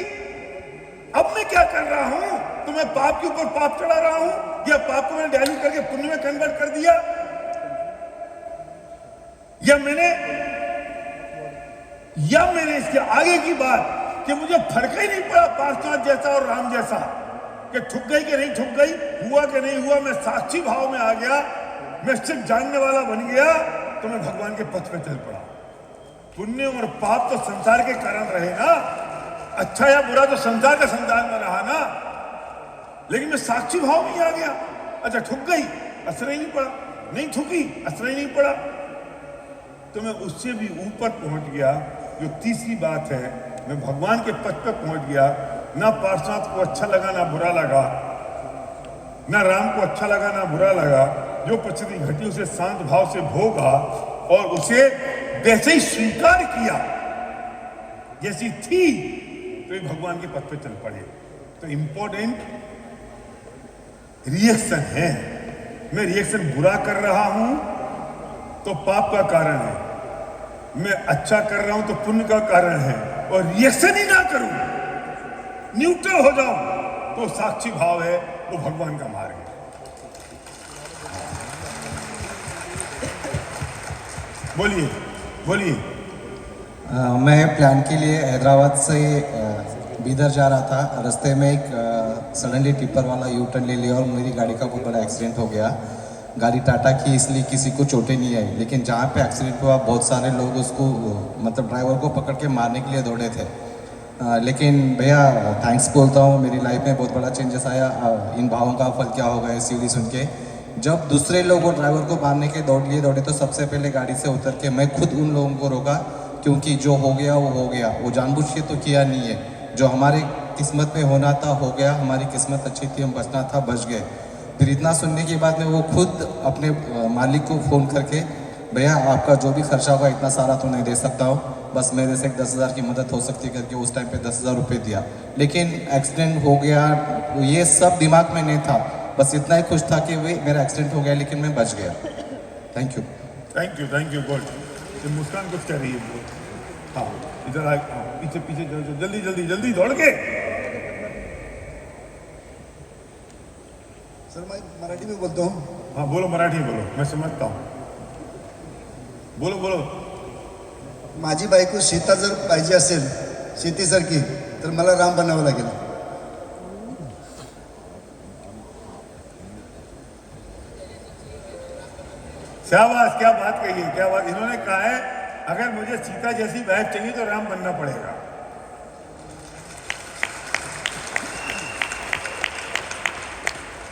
अब मैं क्या कर रहा हूं? तो मैं पाप के ऊपर पाप चढ़ा रहा हूं, या पाप को मैंने डायल्यूट करके पुण्य में कन्वर्ट कर दिया, या मैंने इसके आगे की बात कि मुझे फर्क ही नहीं पड़ा पार्श्वनाथ जैसा और राम जैसा, कि ठुक गई कि नहीं ठुक गई, हुआ कि नहीं हुआ, मैं साक्षी भाव में आ गया, मैं सिर्फ जानने वाला बन गया, तो मैं भगवान के पथ पे चल पड़ा। पुण्य और पाप तो संसार के कारण रहे ना, अच्छा या बुरा तो संसार का संसार में रहा ना, लेकिन मैं साक्षी भाव में ही आ गया। अच्छा ठुक गई, असर ही नहीं पड़ा, नहीं ठुकी, असर ही नहीं पड़ा, तो मैं उससे भी ऊपर पहुंच गया। जो तीसरी बात है, मैं भगवान के पथ पर पहुंच गया। ना पार्श्वनाथ को अच्छा लगा ना बुरा लगा, ना राम को अच्छा लगा ना बुरा लगा। जो परिस्थिति घटी उसे शांत भाव से भोगा और उसे वैसे ही स्वीकार किया जैसी थी, तो ये भगवान के पथ पे चल पड़े। तो इंपॉर्टेंट रिएक्शन है। मैं रिएक्शन बुरा कर रहा हूं तो पाप का कारण है, मैं अच्छा कर रहा हूं तो पुण्य का कारण है। और रिएक्शन ही ना करूं, न्यूट्रल हो जाऊं, तो साक्षी भाव है, वो भगवान का मार्ग है। बोलिए बोलिए। मैं प्लान के लिए हैदराबाद से बीदर जा रहा था। रास्ते में एक सडनली टिप्पर वाला यू टर्न ले लिया और मेरी गाड़ी का बहुत बड़ा एक्सीडेंट हो गया। गाड़ी टाटा की, इसलिए किसी को चोटें नहीं आई, लेकिन जहाँ पे एक्सीडेंट हुआ बहुत सारे लोग उसको, मतलब ड्राइवर को पकड़ के मारने के लिए दौड़े थे। लेकिन भैया थैंक्स बोलता हूँ, मेरी लाइफ में बहुत बड़ा चेंजेस आया। इन भावों का फल क्या होगा ये सीढ़ी सुन के। जब दूसरे लोग वो ड्राइवर को मारने के दौड़े तो सबसे पहले गाड़ी से उतर के मैं खुद उन लोगों को रोका, क्योंकि जो हो गया वो हो गया, वो जानबूझ के तो किया नहीं है। जो हमारी किस्मत में होना था हो गया, हमारी किस्मत अच्छी थी, हम बचना था बच गए। फिर इतना सुनने के बाद में वो खुद अपने मालिक को फ़ोन करके, भैया आपका जो भी खर्चा होगा इतना सारा तो नहीं दे सकता हूँ, बस मेरे से 10,000 की मदद हो सकती करके उस टाइम पे 10,000 रुपये दिया। लेकिन एक्सीडेंट हो गया, ये सब दिमाग में नहीं था, बस इतना ही खुश था कि वही मेरा एक्सीडेंट हो गया लेकिन मैं बच गया। Thank you. Thank you good. ये मुस्कान कुछ कह रही है वो। हाँ इधर आ, हाँ, पीछे पीछे जल्दी जल्दी जल्दी दौड़ के। सर मैं मराठी में बोलता हूँ। हाँ बोलो, मराठी में बोलो, मैं समझता हूँ। बोलो बोलो। माझी बायको सीता जर पाहिजे असेल शेतीसारखी तर मला राम बनावं लागेल। शाबाश, क्या बात कही है, क्या बात। इन्होंने कहा है अगर मुझे सीता जैसी वाइफ चाहिए तो राम बनना पड़ेगा।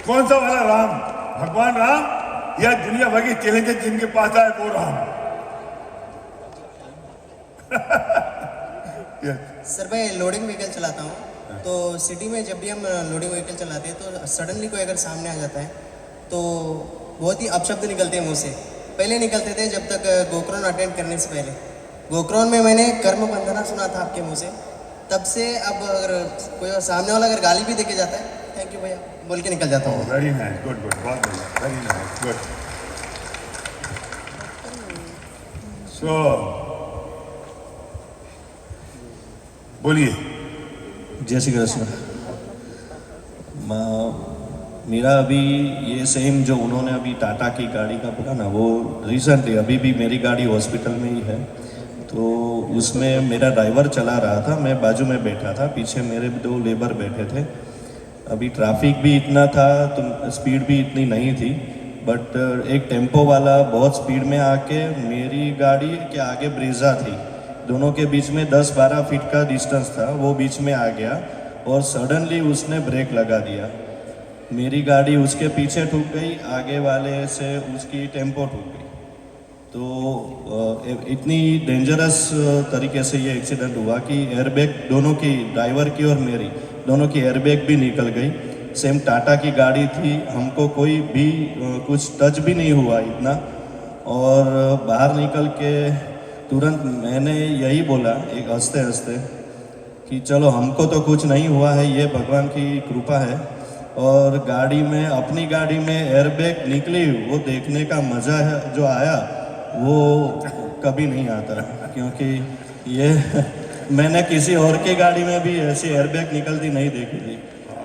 कौन सा वाला राम? भगवान राम या दुनिया भर के चैलेंजेस जिनके पास आए वो राम? सर मैं लोडिंग व्हीकल चलाता हूँ, तो सिटी में जब भी हम लोडिंग व्हीकल चलाते हैं तो सडनली कोई अगर सामने आ जाता है तो बहुत ही अपशब्द निकलते हैं मुँह से। पहले निकलते थे जब तक गोकर्ण अटेंड करने से पहले। गोकर्ण में मैंने कर्म बंधना सुना था आपके मुँह से, तब से अब अगर कोई सामने वाला अगर गाली भी देके जाता है थैंक यू भैया बोल के निकल जाता हूँ। वेरी नाइस, गुड गुड, बहुत बढ़िया, वेरी नाइस, गुड। सो बोलिए। जय श्री कृष्ण। मेरा अभी ये सेम जो उन्होंने अभी टाटा की गाड़ी का बोला ना, वो रिसेंटली अभी भी मेरी गाड़ी हॉस्पिटल में ही है, तो उसमें मेरा ड्राइवर चला रहा था, मैं बाजू में बैठा था, पीछे मेरे 2 लेबर बैठे थे। अभी ट्रैफिक भी इतना था तो स्पीड भी इतनी नहीं थी, बट एक टेम्पो वाला बहुत स्पीड में आके मेरी गाड़ी के आगे ब्रेजा थी, दोनों के बीच में 10-12 फीट का डिस्टेंस था, वो बीच में आ गया और सडनली उसने ब्रेक लगा दिया। मेरी गाड़ी उसके पीछे ठुक गई, आगे वाले से उसकी टेम्पो ठुक गई। तो इतनी डेंजरस तरीके से ये एक्सीडेंट हुआ कि एयरबैग दोनों की, ड्राइवर की और मेरी, दोनों की एयरबैग भी निकल गई। सेम टाटा की गाड़ी थी, हमको कोई भी कुछ टच भी नहीं हुआ इतना। और बाहर निकल के तुरंत मैंने यही बोला एक हंसते हंसते कि चलो हमको तो कुछ नहीं हुआ है, ये भगवान की कृपा है। और गाड़ी में, अपनी गाड़ी में एयरबैग निकली, वो देखने का मज़ा है जो आया वो कभी नहीं आता, क्योंकि ये मैंने किसी और की गाड़ी में भी ऐसी एयरबैग निकलती नहीं देखी थी,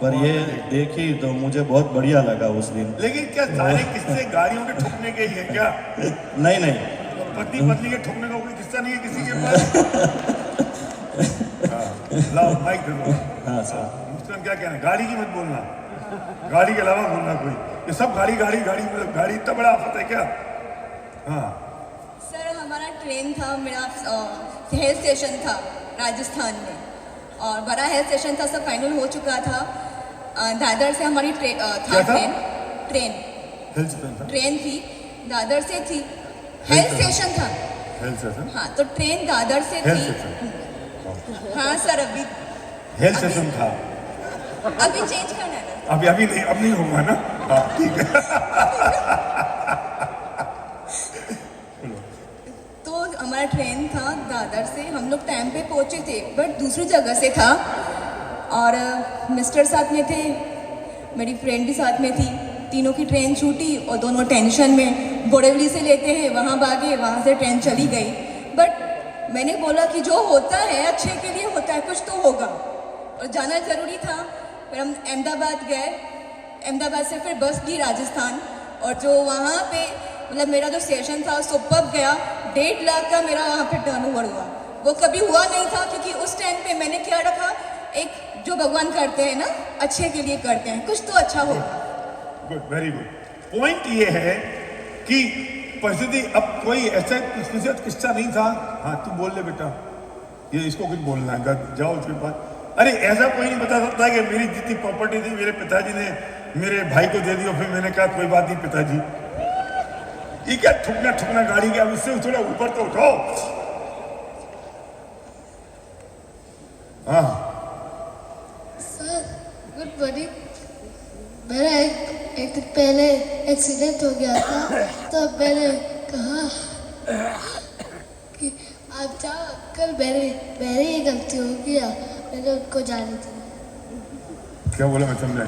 पर ये देखी तो मुझे बहुत बढ़िया लगा उस दिन। लेकिन क्या सारे किस्से गाड़ियों के ठुकने के ही है क्या? नहीं नहीं, पत्नी पत्नी के ठुकने का कोई किस्सा नहीं है किसी के पास? लाओ माइक दे दो। हाँ सर। मुस्कान क्या कहना है? गाड़ी की मत बोलना, गाड़ी के अलावा बोलना कोई। ये सब गाड़ी गाड़ी गाड़ी, मतलब गाड़ी इतना बड़ा आफत है क्या? हाँ सर हमारा ट्रेन था, मेरा हिल स्टेशन था राजस्थान में, और बड़ा हिल स्टेशन था, सब फाइनल हो चुका था। दादर से हमारी क्या था? ट्रेन हिल स्टेशन था, ट्रेन थी, दादर से थी। हिल स्टेशन था। हिल स्टेशन, हाँ, तो ट्रेन दादर से हिल थी। स्टेशन, हाँ सर, अभी हिल स्टेशन था। अभी चेंज करना है ना? अभी नहीं, अब नहीं होगा ना? हाँ ठीक है। तो हमारा ट्रेन था दादर से, हम लोग टाइम पे पहुंचे थे, बट दूसरी जगह से था। और मिस्टर साथ में थे, मेरी फ्रेंड भी साथ में थी। तीनों की ट्रेन छूटी और दोनों टेंशन में बोरेवली से लेते हैं, वहाँ भागे, वहाँ से ट्रेन चली गई। बट मैंने बोला कि जो होता है अच्छे के लिए होता है, कुछ तो होगा, और जाना ज़रूरी था। फिर हम अहमदाबाद गए, अहमदाबाद से फिर बस ली राजस्थान, और जो वहाँ पे मतलब मेरा जो सेशन था सुपर गया। 1.5 लाख का मेरा वहाँ पे टर्नओवर हुआ, वो कभी हुआ नहीं था, क्योंकि उस टाइम पे मैंने क्या रखा, एक जो भगवान करते हैं ना, अच्छे के लिए करते हैं, कुछ तो अच्छा होगा। Good, very good. पॉइंट ये है कि परिस्थिति, अब कोई ऐसा किस्सा नहीं था। हाँ तू बोल ले बेटा, ये इसको कुछ बोलना है, जाओ उसके पास। अरे ऐसा कोई नहीं बता सकता कि मेरी जितनी प्रॉपर्टी थी मेरे पिताजी ने मेरे भाई को दे दी और फिर मैंने कहा कोई बात नहीं पिताजी। ये क्या ठुकना गाड़ी के, अब इससे थोड़ा ऊपर तो उठाओ। हाँ सर गुड मॉर्निंग। मेरा एक दिन पहले एक्सीडेंट हो गया था, तो मैंने कहा कि अच्छा कल मेरी ही गलती हो गया, मैंने उनको जानी थी। क्या बोला मैं समझा?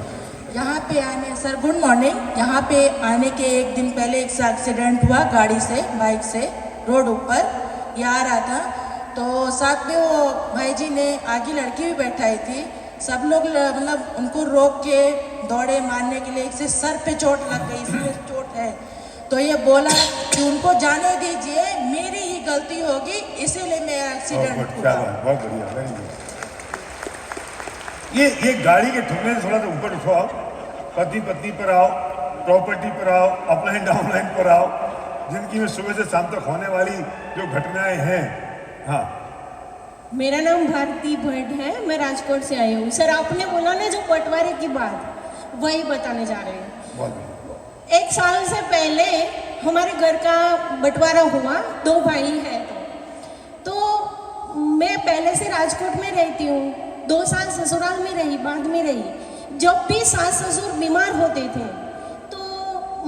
यहाँ पे आने सर गुड मॉर्निंग। यहाँ पे आने के एक दिन पहले एक एक्सीडेंट हुआ गाड़ी से, बाइक से, रोड ऊपर ये आ रहा था, तो साथ में वो भाई जी ने आगे लड़की भी बैठाई थी। सब लोग मतलब उनको रोक के दौड़े मारने के लिए, एक से सर पे चोट लग गई, इसमें चोट है। तो ये बोला कि उनको जाने दीजिए, मेरी ही गलती होगी, इसीलिए मेरा एक्सीडेंट हुआ। बहुत बढ़िया, वेरी गुड। ये गाड़ी के ठुकने से थोड़ा सा ऊपर उठो, आओ, पति पत्नी पर आओ, प्रॉपर्टी पर आओ, अपलाइन डाउनलाइन पर आओ, जिंदगी में सुबह से शाम तक होने वाली जो घटनाएं हैं। हाँ, मेरा नाम भारती भट्ट है, मैं राजकोट से आई हूँ। सर आपने बोला ना जो बंटवारे की बात, वही बताने जा रहे हैं। 1 साल से पहले हमारे घर का बंटवारा हुआ, 2 भाई हैं तो मैं पहले से राजकोट में रहती हूँ, 2 साल ससुराल में रही, बाद में रही। जब भी सास ससुर बीमार होते थे तो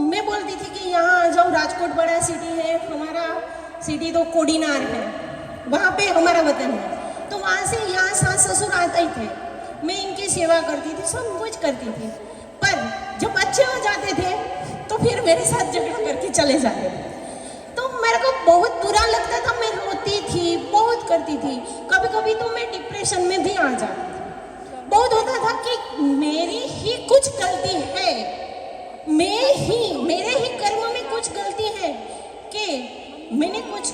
मैं बोलती थी कि यहाँ आ जाओ, राजकोट बड़ा सिटी है, हमारा सिटी तो कोडीनार है, वहाँ पे हमारा वतन है। तो वहाँ से यहाँ सास ससुर आते ही थे, मैं इनकी सेवा करती थी, सब कुछ करती थी। पर जब अच्छे हो जाते थे तो फिर मेरे साथ झगड़ा करके चले जाते थे, तो मेरे को बहुत बुरा लगता था। मैं रोती थी, बहुत करती थी, कभी कभी तो मैं डिप्रेशन में भी आ जाती थी। बहुत होता था कि मेरी ही कुछ गलती है, मेरे ही कर्म में कुछ गलती है कि मैंने कुछ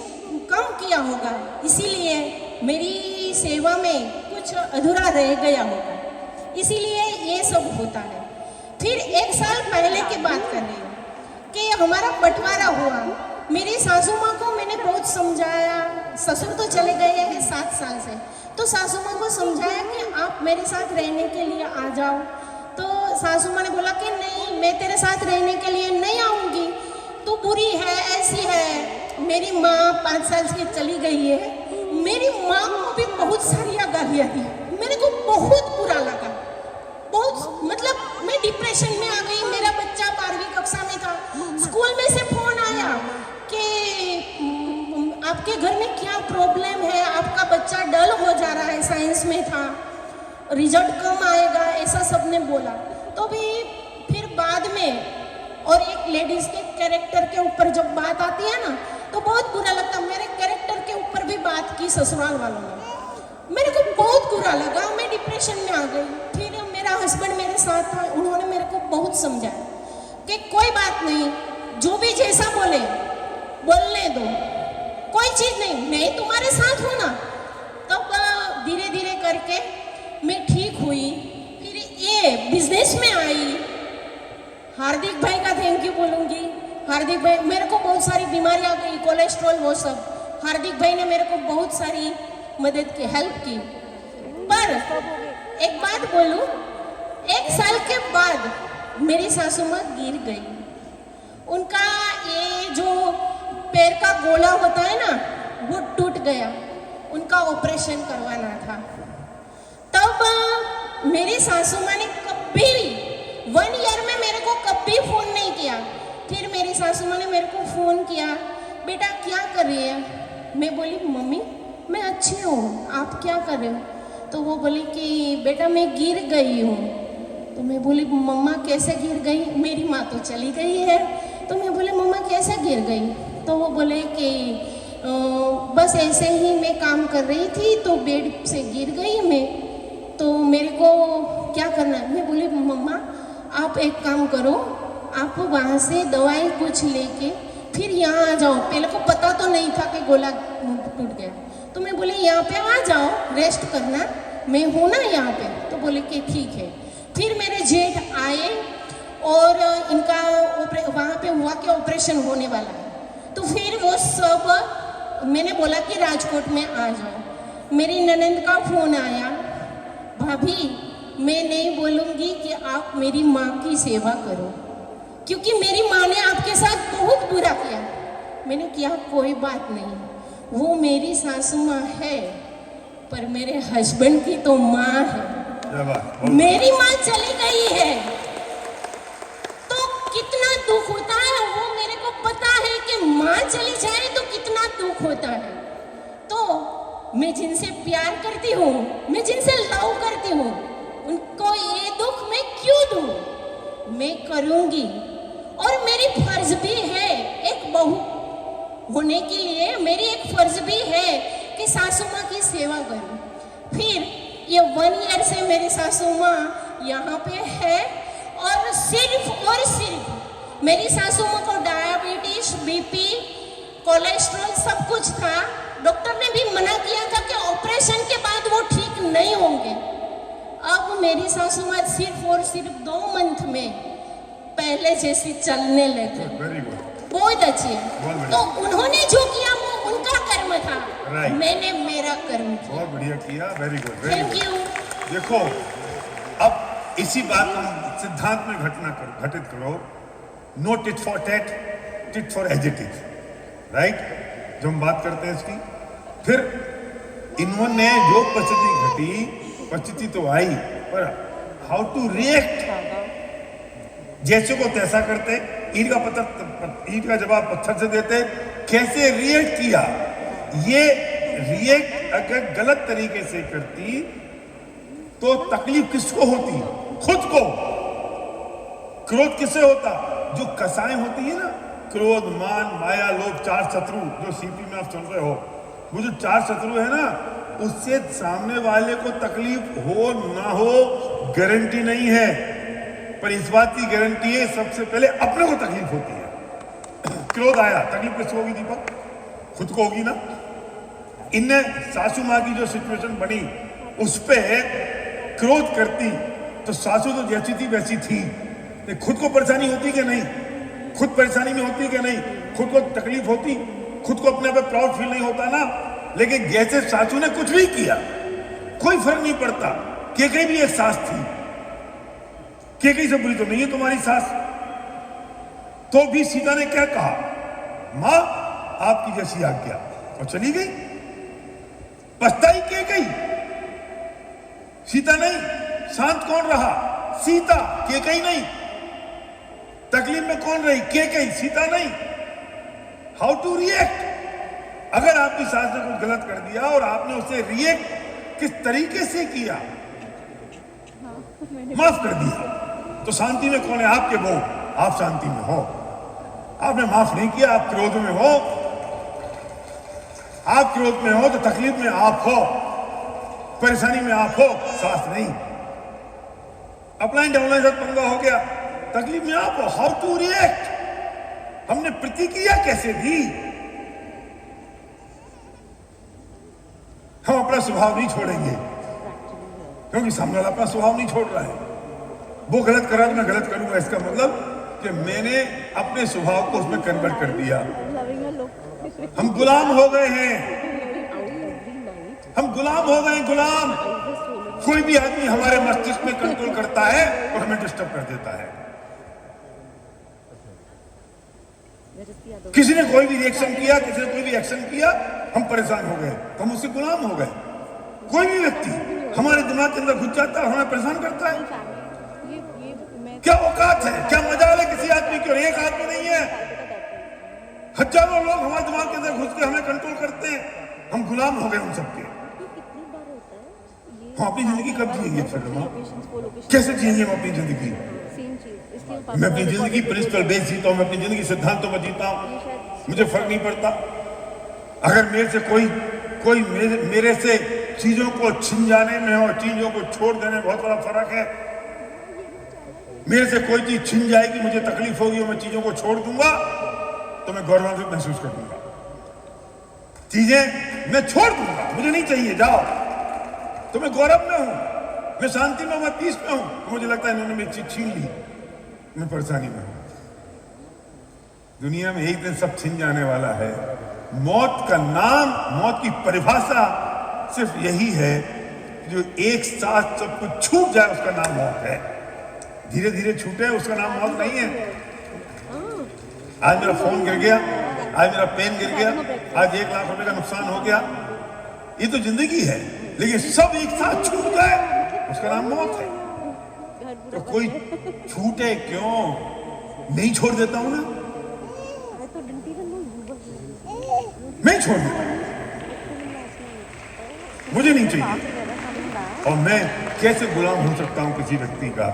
कम किया होगा, इसीलिए मेरी सेवा में कुछ अधूरा रह गया होगा, इसीलिए ये सब होता है। फिर 1 साल पहले की बात कर रही हूँ कि हमारा बंटवारा हुआ। मेरी सासू माँ को मैंने बहुत समझाया, ससुर तो चले गए हैं 7 साल से, तो सासू माँ को समझाया कि आप मेरे साथ रहने के लिए आ जाओ। तो सासू माँ ने बोला कि नहीं, मैं तेरे साथ रहने के लिए नहीं आऊँगी, तू बुरी है, ऐसी है। मेरी माँ 5 साल से चली गई है, मेरी माँ को भी बहुत सारी गालियाँ दी, मेरे को बहुत बुरा लगा, बहुत, मतलब मैं डिप्रेशन में आ गई। मेरा बच्चा 12वीं कक्षा में था, स्कूल में से फोन आया कि आपके घर में क्या प्रॉब्लम है, आपका बच्चा डल हो जा रहा है, साइंस में था, रिजल्ट कम आएगा, ऐसा सबने बोला। तो भी फिर बाद में, और एक लेडीज के कैरेक्टर के ऊपर जब बात आती है ना तो बहुत बुरा लगता। मेरे कैरेक्टर के ऊपर भी बात की ससुराल वालों ने, मेरे को बहुत बुरा लगा, मैं डिप्रेशन में आ गई। फिर मेरा हस्बैंड मेरे साथ था, उन्होंने मेरे को बहुत समझाया कि कोई बात नहीं, जो भी जैसा बोले बोलने दो, कोई चीज़ नहीं, मैं तुम्हारे साथ हूँ ना। तब धीरे धीरे करके मैं ठीक हुई, फिर ये बिजनेस में आई। हार्दिक भाई का थैंक यू बोलूँगी। हार्दिक भाई, मेरे को बहुत सारी बीमारी आ गई, कोलेस्ट्रॉल, वो सब, हार्दिक भाई ने मेरे को बहुत सारी मदद की, हेल्प की। पर एक बात बोलूं, 1 साल के बाद मेरी सासू माँ गिर गई, उनका ये जो पैर का गोला होता है ना वो टूट गया, उनका ऑपरेशन करवाना था। तब मेरी सासू माँ ने कभी 1 ईयर में मेरे को कभी फ़ोन नहीं किया। फिर मेरी सासू माँ ने मेरे को फ़ोन किया, बेटा क्या कर रही है? मैं बोली मम्मी मैं अच्छी हूँ, आप क्या कर रहे हो? तो वो बोली कि बेटा मैं गिर गई हूँ। तो मैं बोली मम्मा कैसे गिर गई? मेरी माँ तो चली गई है। तो मैं बोली मम्मा कैसे गिर गई? तो वो बोले कि बस ऐसे ही मैं काम कर रही थी तो बेड से गिर गई मैं, तो मेरे को क्या करना है? मैं बोली मम्मा आप एक काम करो, आप वहाँ से दवाई कुछ लेके फिर यहाँ आ जाओ। पहले को पता तो नहीं था कि गोला टूट गया, तो मैं बोली यहाँ पे आ जाओ, रेस्ट करना, मैं हूँ ना यहाँ पे। तो बोले कि ठीक है। फिर मेरे जेठ आए और इनका वहाँ पे हुआ कि ऑपरेशन होने वाला है, तो फिर वो सब मैंने बोला कि राजकोट में आ जाओ। मेरी ननंद का फ़ोन आया, भाभी मैं नहीं बोलूँगी कि आप मेरी माँ की सेवा करो, क्योंकि मेरी माँ ने आपके साथ बहुत बुरा किया। मैंने किया कोई बात नहीं, वो मेरी सासू माँ है पर मेरे हस्बैंड की तो माँ है, मेरी माँ चली गई है तो कितना दुख होता है वो मेरे को पता है कि माँ चली जाए तो कितना दुख होता है। तो मैं जिनसे प्यार करती हूँ, मैं जिनसे लव करती हूँ, उनको ये दुख मैं क्यों दूँ? मैं करूँगी। और मेरी फर्ज भी है, एक बहू होने के लिए मेरी एक फर्ज भी है कि सासू माँ की सेवा करूँ। फिर ये 1 ईयर से मेरी सासू माँ यहाँ पे है और सिर्फ मेरी सासू माँ को डायबिटीज, बीपी, कोलेस्ट्रॉल सब कुछ था। डॉक्टर ने भी मना किया था कि ऑपरेशन के बाद वो ठीक नहीं होंगे। अब मेरी सासू माँ सिर्फ 2 मंथ में पहले जैसी चलने लगी। बहुत अच्छी है। तो उन्होंने जो किया वो उनका कर्म था, मैंने मेरा कर्म किया। बहुत बढ़िया किया, वेरी गुड, थैंक यू। देखो, अब इसी बात को सिद्धांत में घटित करो। No tit for tat, tit for एजेटिव, राइट? जो हम बात करते हैं इसकी, फिर इन्होंने जो परिस्थिति तो आई, पर हाउ टू रिएक्ट, जैसे को तैसा करते, ईंट का जवाब पत्थर से देते, कैसे रिएक्ट किया। ये रिएक्ट अगर गलत तरीके से करती तो तकलीफ किसको होती? खुद को। क्रोध किससे होता? जो कसाएं होती है ना, क्रोध, मान, माया, लोभ, 4 शत्रु जो सीपी में आप सुन रहे हो, वो जो 4 शत्रु है ना, उससे सामने वाले को तकलीफ हो ना हो गारंटी नहीं है, पर इस बात की गारंटी है सबसे पहले अपने को तकलीफ होती है। क्रोध आया, तकलीफ किसको होगी दीपक? खुद को होगी ना। इनने सासू माँ की जो सिचुएशन बनी उस पे क्रोध करती तो सासू तो जैसी थी वैसी थी, खुद को परेशानी होती कि नहीं? खुद परेशानी में होती कि नहीं? खुद को तकलीफ होती, खुद को अपने पे प्राउड फील नहीं होता ना। लेकिन जैसे सासू ने कुछ भी किया कोई फर्क नहीं पड़ता। केकई भी एक सास थी, केकई से बुरी तो नहीं है तुम्हारी सास। तो भी सीता ने क्या कहा? मां आपकी जैसी आज्ञा, और चली गई। पछताई केकई, सीता नहीं। शांत कौन रहा? सीता, केकई नहीं। तकलीफ में कौन रही? केकई, सीता नहीं। How to react? अगर आपकी सास ने कुछ गलत कर दिया और आपने उसे रिएक्ट किस तरीके से किया, माफ कर दिया, तो शांति में कौन है? आपके वो, आप शांति में हो। आपने माफ नहीं किया, आप क्रोध में हो। आप क्रोध में हो तो तकलीफ में आप हो, परेशानी में आप हो, सास नहीं। अपलाइन डाउनलाइन साथ पंगा हो गया, तकलीफ में आप हो। How to react? हमने प्रतिक्रिया कैसे दी? हम अपना स्वभाव नहीं छोड़ेंगे, क्योंकि सामने वाला अपना स्वभाव नहीं छोड़ रहा है। वो गलत करा तो मैं गलत करूंगा, इसका मतलब कि मैंने अपने स्वभाव को उसमें कन्वर्ट कर दिया। हम गुलाम हो गए हैं, हम गुलाम हो गए, गुलाम। कोई भी आदमी हमारे मस्तिष्क में कंट्रोल करता है और हमें डिस्टर्ब कर देता है। किसी ने कोई भी रिएक्शन किया, किसी ने कोई भी एक्शन किया, हम परेशान हो गए, तो हम उससे गुलाम हो गए। कोई भी व्यक्ति हमारे दिमाग के अंदर घुस जाता है और हमें परेशान करता है। क्या औकात है, क्या मजाल है किसी आदमी की? और एक आदमी नहीं है, हजारों लोग हमारे दिमाग के अंदर घुस के हमें कंट्रोल करते हैं। हम गुलाम हो गए उन सबके। हम अपनी जिंदगी कब जिएंगे? फिर कैसे जिएंगे हम अपनी जिंदगी? मैं अपनी जिंदगी प्रिंसिपल बेस जीता हूं, मैं अपनी जिंदगी सिद्धांतों में जीता हूं, मुझे फर्क नहीं पड़ता। अगर मेरे से कोई मेरे से चीजों को छिन जाने में और चीजों को छोड़ देने में बहुत बड़ा फर्क है। मेरे से कोई चीज छिन जाएगी, मुझे तकलीफ होगी और मैं चीजों को छोड़ दूंगा तो मैं गौरवान्वित महसूस कर दूंगा। चीजें मैं छोड़ दूंगा, मुझे नहीं चाहिए, जाओ, तो मैं गौरव में हूं, मैं शांति में हूं, मैं पीस में हूं। तो मुझे लगता है इन्होंने मेरी चीज छीन ली, मैं परेशानी में हूं। दुनिया में एक दिन सब छिन जाने वाला है। मौत का नाम, मौत की परिभाषा सिर्फ यही है, जो एक साथ सब कुछ छूट जाए उसका नाम मौत है। धीरे धीरे छूटे उसका नाम मौत नहीं है। आज मेरा फोन गिर गया, आज मेरा पेन गिर गया, आज 1 लाख रुपए का नुकसान हो गया, ये तो जिंदगी है। लेकिन सब एक साथ छूट जाए उसका नाम मौत है। तो कोई छूटे क्यों? नहीं छोड़ देता हूं ना, मैं छोड़ देता हूं। मुझे नहीं चाहिए। और मैं कैसे गुलाम हो सकता हूँ किसी व्यक्ति का?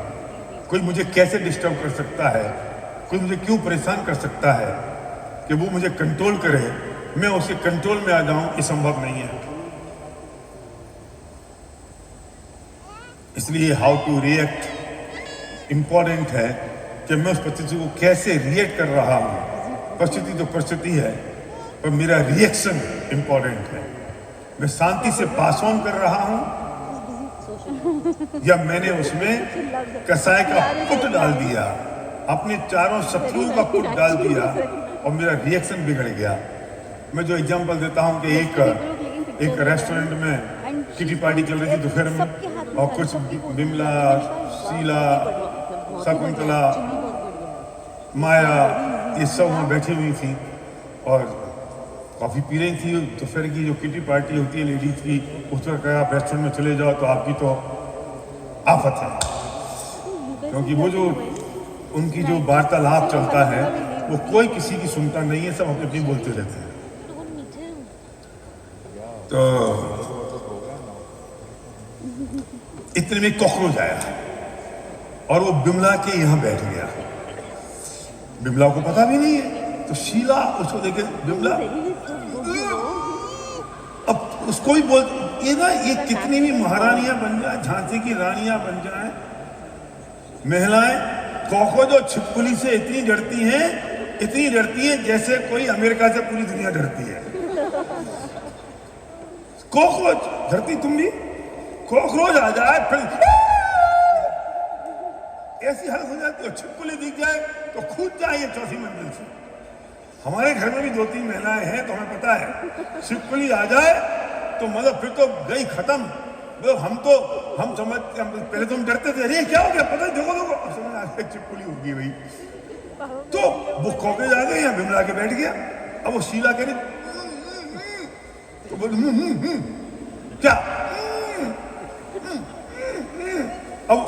कोई मुझे कैसे डिस्टर्ब कर सकता है? कोई मुझे क्यों परेशान कर सकता है कि वो मुझे कंट्रोल करे, मैं उसके कंट्रोल में आ जाऊं? ये संभव नहीं है। इसलिए हाउ टू रिएक्ट इंपॉर्टेंट है कि मैं उस परिस्थिति को कैसे रिएक्ट कर रहा हूं। परिस्थिति तो परिस्थिति है, पर मेरा रिएक्शन इंपॉर्टेंट है। मैं शांति से पास ऑन कर रहा हूं या मैंने उसमें कसाय का पुट डाल दिया, अपने चारों शत्रुओं का पुट डाल दिया और मेरा रिएक्शन बिगड़ गया। मैं जो एग्जांपल देता हूं कि एक रेस्टोरेंट में किटी पार्टी चल रही थी दोपहर में, और कुछ बिमला, शीला, शकुंतला, माया, ये सब वहाँ बैठी हुई थी और कॉफ़ी पी रही थी। दोपहर की जो किटी पार्टी होती है लेडीज की, उसका कहा आप रेस्टोरेंट में चले जाओ तो आपकी तो आफत है, क्योंकि वो जो उनकी जो वार्तालाप चलता है वो कोई किसी की सुनता नहीं है, सब अपने अपनी बोलते रहते हैं। तो इतने में कॉकरोच आया और वो बिमला के यहाँ बैठ गया। बिमला को पता भी नहीं है, तो शीला उसको देखे, बिमला अब उसको ही बोल, ये कितनी भी महारानियां बन जाए, झांसी की रानियां बन जाए, महिलाएं कॉकरोच और छिपकली से इतनी डरती हैं जैसे कोई अमेरिका से पूरी दुनिया डरती है। कॉकरोच डरती, तुम भी कॉकरोच आ जाए फिर ऐसी हालत हो जाती है। छिपकली दिख जाए तो कूद जाए चौथी मंजिल से। हमारे घर में भी 2-3 महिलाएं हैं तो हमें पता है, छिपकली आ जाए तो मतलब फिर तो गई खत्म। मतलब हम समझते, पहले तो हम डरते थे, अरे क्या हो गया, पता है, देखो अब समझ आ गया छिपकली होगी भाई। तो वो कॉकरोच आ गए, यहाँ बिमला के बैठ गया। अब वो शीला कह रही तो बोल क्या, अब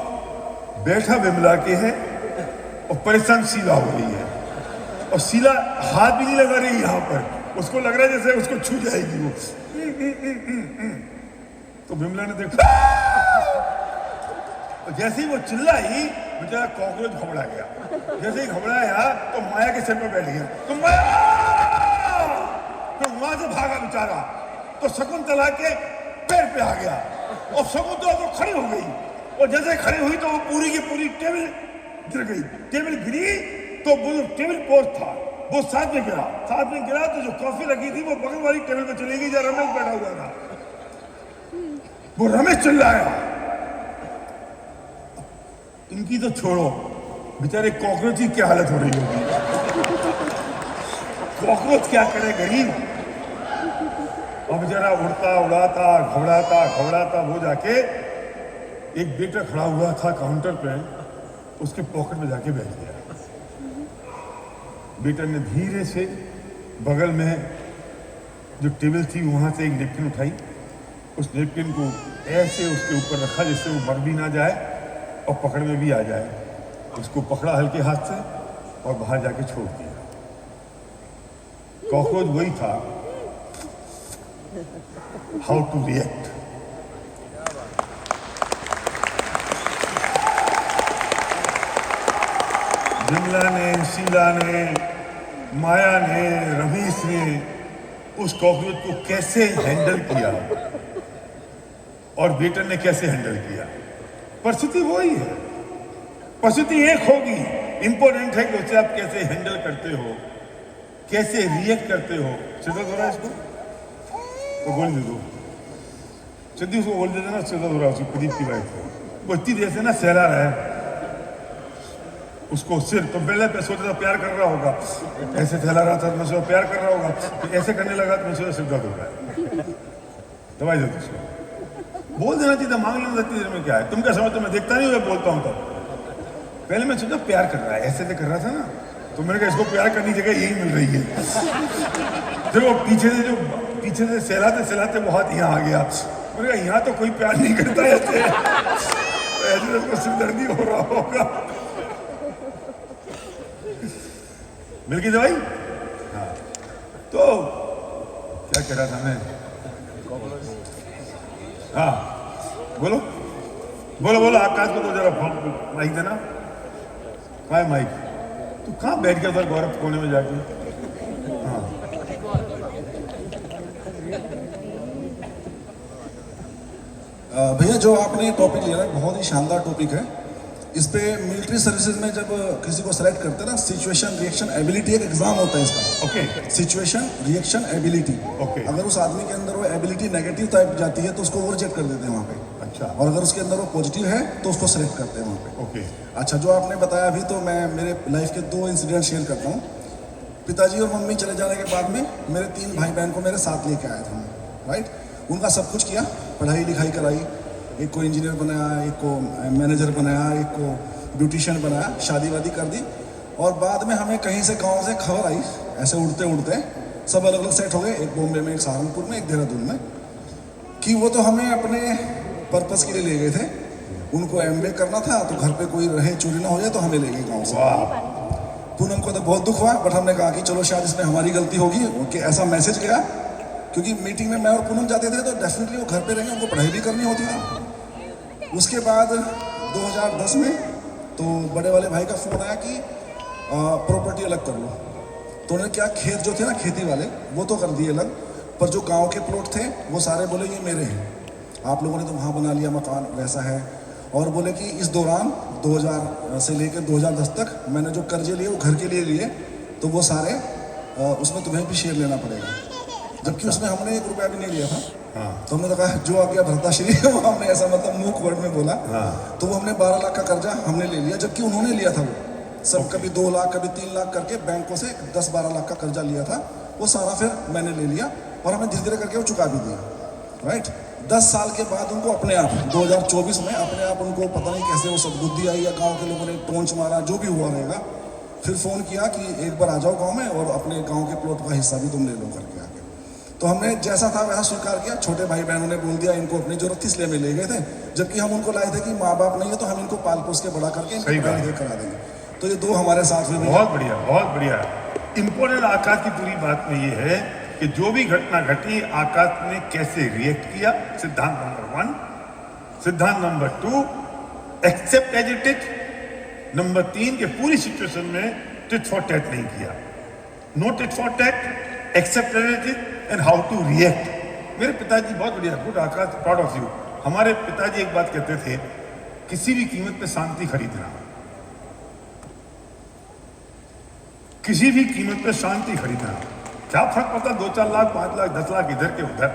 बैठा बिमला के है और परेशान शीला हो रही है, और शीला हाथ भी नहीं लगा रही यहाँ पर, उसको लग रहा है जैसे उसको छू जाएगी वो। तो बिमला ने देखा, जैसे ही वो चिल्लाई बेचारा कॉकरोच घबरा गया। जैसे ही घबराया तो माया के सिर पर बैठ गया, तो माया तो वहां से भागा बेचारा, तो शकुंतला के पैर पे आ गया और शकुंतला तो खड़ी हो गई, और जैसे खड़ी हुई तो वो पूरी की पूरी टेबल गिर गई। टेबल गिरी तो वो जो टेबल पोस्ट था वो साथ में गिरा तो जो कॉफी रखी थी वो बगल वाली टेबल पे चली गई, जहाँ रमेश बैठा हुआ था। वो रमेश चिल्लाया, इनकी तो छोड़ो, बेचारे कॉकरोच की क्या हालत हो रही होगी। कॉकरोच क्या करे गरीब, और बेचारा उड़ता उड़ाता घबराता वो जाके एक बेटा खड़ा हुआ था काउंटर पे, उसके पॉकेट में जाके बैठ गया। बेटा ने धीरे से बगल में जो टेबल थी वहां से एक नेपकिन उठाई, उस नेपकिन को ऐसे उसके ऊपर रखा जिससे वो मर भी ना जाए और पकड़ में भी आ जाए। उसको पकड़ा हल्के हाथ से और बाहर जाके छोड़ दिया। कॉकरोच वही था, हाउ टू रिएक्ट। बिमला ने, शीला ने, माया ने, रमेश ने उस कॉकरोच को कैसे हैंडल किया और बेटर ने कैसे हैंडल किया। परिस्थिति वही है, परिस्थिति एक होगी, इंपॉर्टेंट है कि उसे आप कैसे हैंडल करते हो, कैसे रिएक्ट करते हो। सिद्धार्थ हो रहा है इसको तो गोली दे दो, सिद्धि उसको गोली दे देना। सिद्धार्थ हो रहा है उसको, प्रदीप की वाइफ को, वो इतनी देर से ना सहला रहा है उसको सिर। तो पहले सोचा था प्यार कर रहा होगा, ऐसे फैला रहा था, मैं सोचा प्यार कर रहा होगा, तो ऐसे करने लगा तो मैं सोचा सिर दर्द हो रहा है, दवाई दे दो उसको। बोल देना चाहिए था, मांग लेना इतनी देर में क्या है, तुम क्या समझते, मैं देखता नहीं मैं बोलता हूँ तब। पहले मैं सोचा प्यार कर रहा है, ऐसे तो कर रहा था ना, तो मैंने कहा इसको प्यार करनी जगह यही मिल रही है। फिर वो पीछे से सहलाते वो हाथ यहाँ आ गया, मैंने कहा यहाँ तो कोई प्यार नहीं करता ऐसे, ऐसे उसको सिरदर्दी हो रहा होगा। मिल गई दवाई। हाँ, तो क्या कह रहा था मैं, हाँ बोलो बोलो बोलो, आकाश को तो जरा माइक देना। कहाँ है माइक? तू कहाँ बैठ गया उधर गौरव कोने में जाके? हाँ भैया जो आपने टॉपिक लिया ना बहुत ही शानदार टॉपिक है। इस पे मिलिट्री सर्विसेज में जब किसी को सेलेक्ट करते हैं ना, सिचुएशन रिएक्शन एबिलिटी एक एग्जाम होता है इसका। Okay. Situation reaction ability. Okay. अगर उस आदमी के अंदर वो एबिलिटी नेगेटिव टाइप जाती है तो उसको वो रिजेक्ट कर देते हैं वहाँ पे। अच्छा। और अगर उसके अंदर वो पॉजिटिव है तो उसको सेलेक्ट करते हैं वहाँ पे। ओके। अच्छा, जो आपने बताया अभी, तो मैं मेरे लाइफ के 2 इंसिडेंट शेयर करता हूँ। पिताजी और मम्मी चले जाने के बाद में मेरे 3 भाई बहन को मेरे साथ लेके आया था मैं, राइट। उनका सब कुछ किया, पढ़ाई लिखाई कराई, एक को इंजीनियर बनाया, एक को मैनेजर बनाया, एक को ब्यूटिशियन बनाया, शादी वादी कर दी। और बाद में हमें कहीं से गांव से खबर आई, ऐसे उड़ते उड़ते सब अलग अलग सेट हो गए, एक बॉम्बे में, एक सहारनपुर में, एक देहरादून में, कि वो तो हमें अपने पर्पस के लिए ले गए थे। उनको MBA करना था, तो घर पे कोई रहे चोरी ना हो जाए, तो हमें ले गए गाँव से। पूनम को तो बहुत दुख हुआ, बट हमने कहा कि चलो शायद इसमें हमारी गलती होगी कि ऐसा मैसेज गया, क्योंकि मीटिंग में मैं और पूनम जाते थे तो डेफिनेटली वो घर पे रहेंगे, उनको पढ़ाई भी करनी होती थी। उसके बाद 2010 में तो बड़े वाले भाई का फ़ोन आया कि प्रॉपर्टी अलग कर लो। तो उन्होंने क्या, खेत जो थे ना खेती वाले, वो तो कर दिए अलग, पर जो गांव के प्लॉट थे वो सारे बोले ये मेरे हैं, आप लोगों ने तो वहाँ बना लिया मकान, वैसा है। और बोले कि इस दौरान 2000 से लेकर 2010 तक मैंने जो कर्जे लिए वो घर के लिए लिए, तो वो सारे उसमें तुम्हें भी शेयर लेना पड़ेगा। जबकि उसमें हमने 1 रुपया भी नहीं लिया था। हाँ। तो हमने तो कहा जो आ गया भ्रष्टाचारी, वो हमने ऐसा मतलब मूक वर्ड में बोला। हाँ। तो वो हमने 12 लाख का कर्जा हमने ले लिया, जबकि उन्होंने लिया था वो सब। कभी 2 लाख कभी 3 लाख करके बैंकों से 10-12 लाख का कर्जा लिया था, वो सारा फिर मैंने ले लिया और हमें धीरे धीरे करके वो चुका भी दिया, राइट। 10 साल के बाद उनको अपने आप 2024 में अपने आप उनको पता नहीं कैसे वो सद्बुद्धि आई या गाँव के लोगों ने टोंच मारा, जो भी हुआ रहेगा, फिर फ़ोन किया कि एक बार आ जाओ गाँव में और अपने गाँव के प्लॉट का हिस्सा भी तुम ले लो करके आके। तो हमने जैसा था वैसा स्वीकार किया। छोटे भाई बहनों ने बोल दिया, इनको अपनी जरूरत थी इसलिए में ले गए थे, जबकि हम उनको लाए थे कि माँ बाप नहीं है तो हम इनको पाल पोस के बड़ा करके इनको पढ़ाई लिखाई करा देंगे। तो ये 2 हमारे साथ हुए। बहुत बढ़िया, बहुत बढ़िया। इम्पोर्टेंट आकाश की पूरी बात में ये है कि जो भी घटना घटी, आकाश ने कैसे रिएक्ट किया, सिद्धांत नंबर 1। सिद्धांत number 2, accept as it is. Number 3 के पूरी सिचुएशन में टिट फॉर टैट नहीं किया। No tit for tat, accept as it is and how to react. मेरे पिताजी बहुत बढ़िया, good Akash, proud of you. हमारे पिताजी एक बात कहते थे, किसी भी कीमत पे शांति खरीदना, किसी भी कीमत पे शांति खरीदना। क्या फर्क पड़ता, 2-4 लाख 5 लाख 10 लाख इधर के उधर,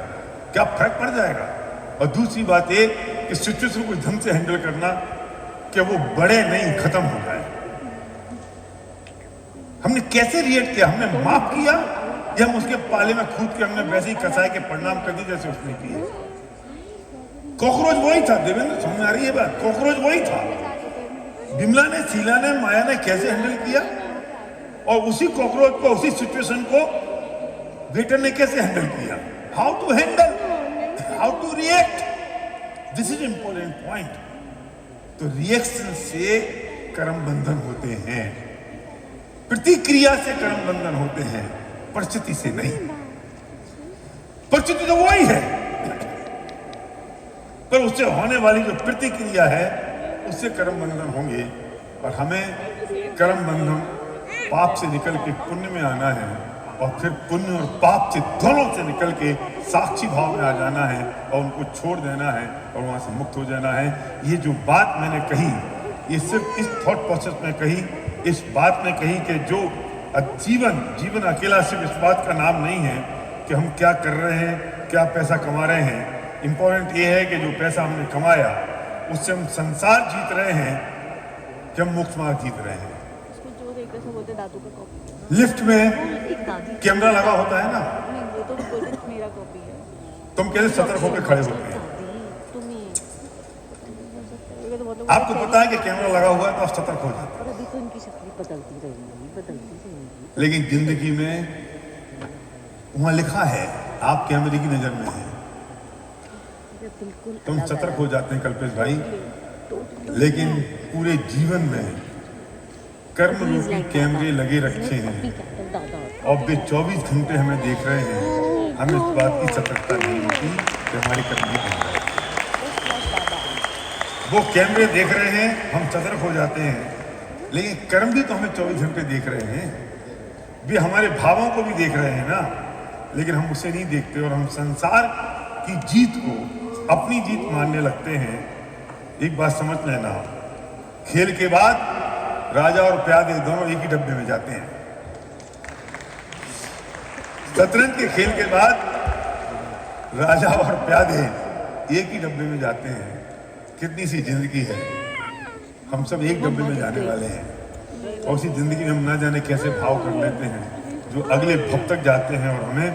क्या फर्क पड़ जाएगा। और दूसरी बात ये कि सिचुएशन को ढंग से हैंडल करना कि वो बड़े नहीं, खत्म हो जाए। हमने कैसे रिएक्ट किया, हमने माफ किया या हम उसके पाले में कूद के हमने वैसे ही कसाई के प्रणाम कर दी जैसे उसने किए। कॉकरोच वही था देवेंद्र, समझ आ रही है बात, कॉकरोच वही था। बिमला ने, शीला ने, माया ने कैसे हैंडल किया, और उसी कॉकरोच को, उसी सिचुएशन को वेटर ने कैसे हैंडल किया। How to handle, how to react, this is important point. तो रिएक्शन से कर्म बंधन होते हैं, प्रतिक्रिया से कर्म बंधन होते हैं, परिस्थिति से नहीं। परिस्थिति तो वही है, पर उससे होने वाली जो प्रतिक्रिया है उससे कर्म बंधन होंगे। और हमें कर्म बंधन पाप से निकल के पुण्य में आना है, और फिर पुण्य और पाप से दोनों से निकल के साक्षी भाव में आ जाना है और उनको छोड़ देना है और वहां से मुक्त हो जाना है। ये जो बात मैंने कही, ये सिर्फ इस थॉट प्रोसेस में कही, इस बात में कही कि जो जीवन अकेला सिर्फ इस बात का नाम नहीं है कि हम क्या कर रहे हैं, क्या पैसा कमा रहे हैं। इंपॉर्टेंट ये है कि जो पैसा हमने कमाया उससे हम संसार जीत रहे हैं कि हम मोक्ष मार्ग जीत रहे हैं। लिफ्ट में कैमरा लगा होता है ना, तुम कैसे सतर्क होकर खड़े होते हैं। आपको पता है कि कैमरा लगा हुआ है तो आप सतर्क हो जाते हैं। लेकिन जिंदगी में वहां लिखा है आप कैमरे की नजर में हैं, तुम सतर्क हो जाते हैं कल्पेश भाई। लेकिन पूरे जीवन में कर्म रूपी कैमरे लगे रखे हैं और वे 24 घंटे हमें देख रहे हैं। हमें इस बात की सतर्कता नहीं होती कि हमारी कर्म नहीं बन रहा है। वो कैमरे देख रहे हैं, हम सतर्क हो जाते हैं, लेकिन कर्म भी तो हमें 24 घंटे देख रहे हैं, वे हमारे भावों को भी देख रहे हैं ना, लेकिन हम उसे नहीं देखते और हम संसार की जीत को अपनी जीत मानने लगते हैं। एक बात समझ लेना, खेल के बाद राजा और प्यादे दोनों एक ही डब्बे में जाते हैं। शतरंज के खेल के बाद राजा और प्यादे एक ही डब्बे में जाते हैं। कितनी सी जिंदगी है, हम सब एक डब्बे में जाने वाले हैं और उसी जिंदगी में हम ना जाने कैसे भाव कर लेते हैं जो अगले भव तक जाते हैं और हमें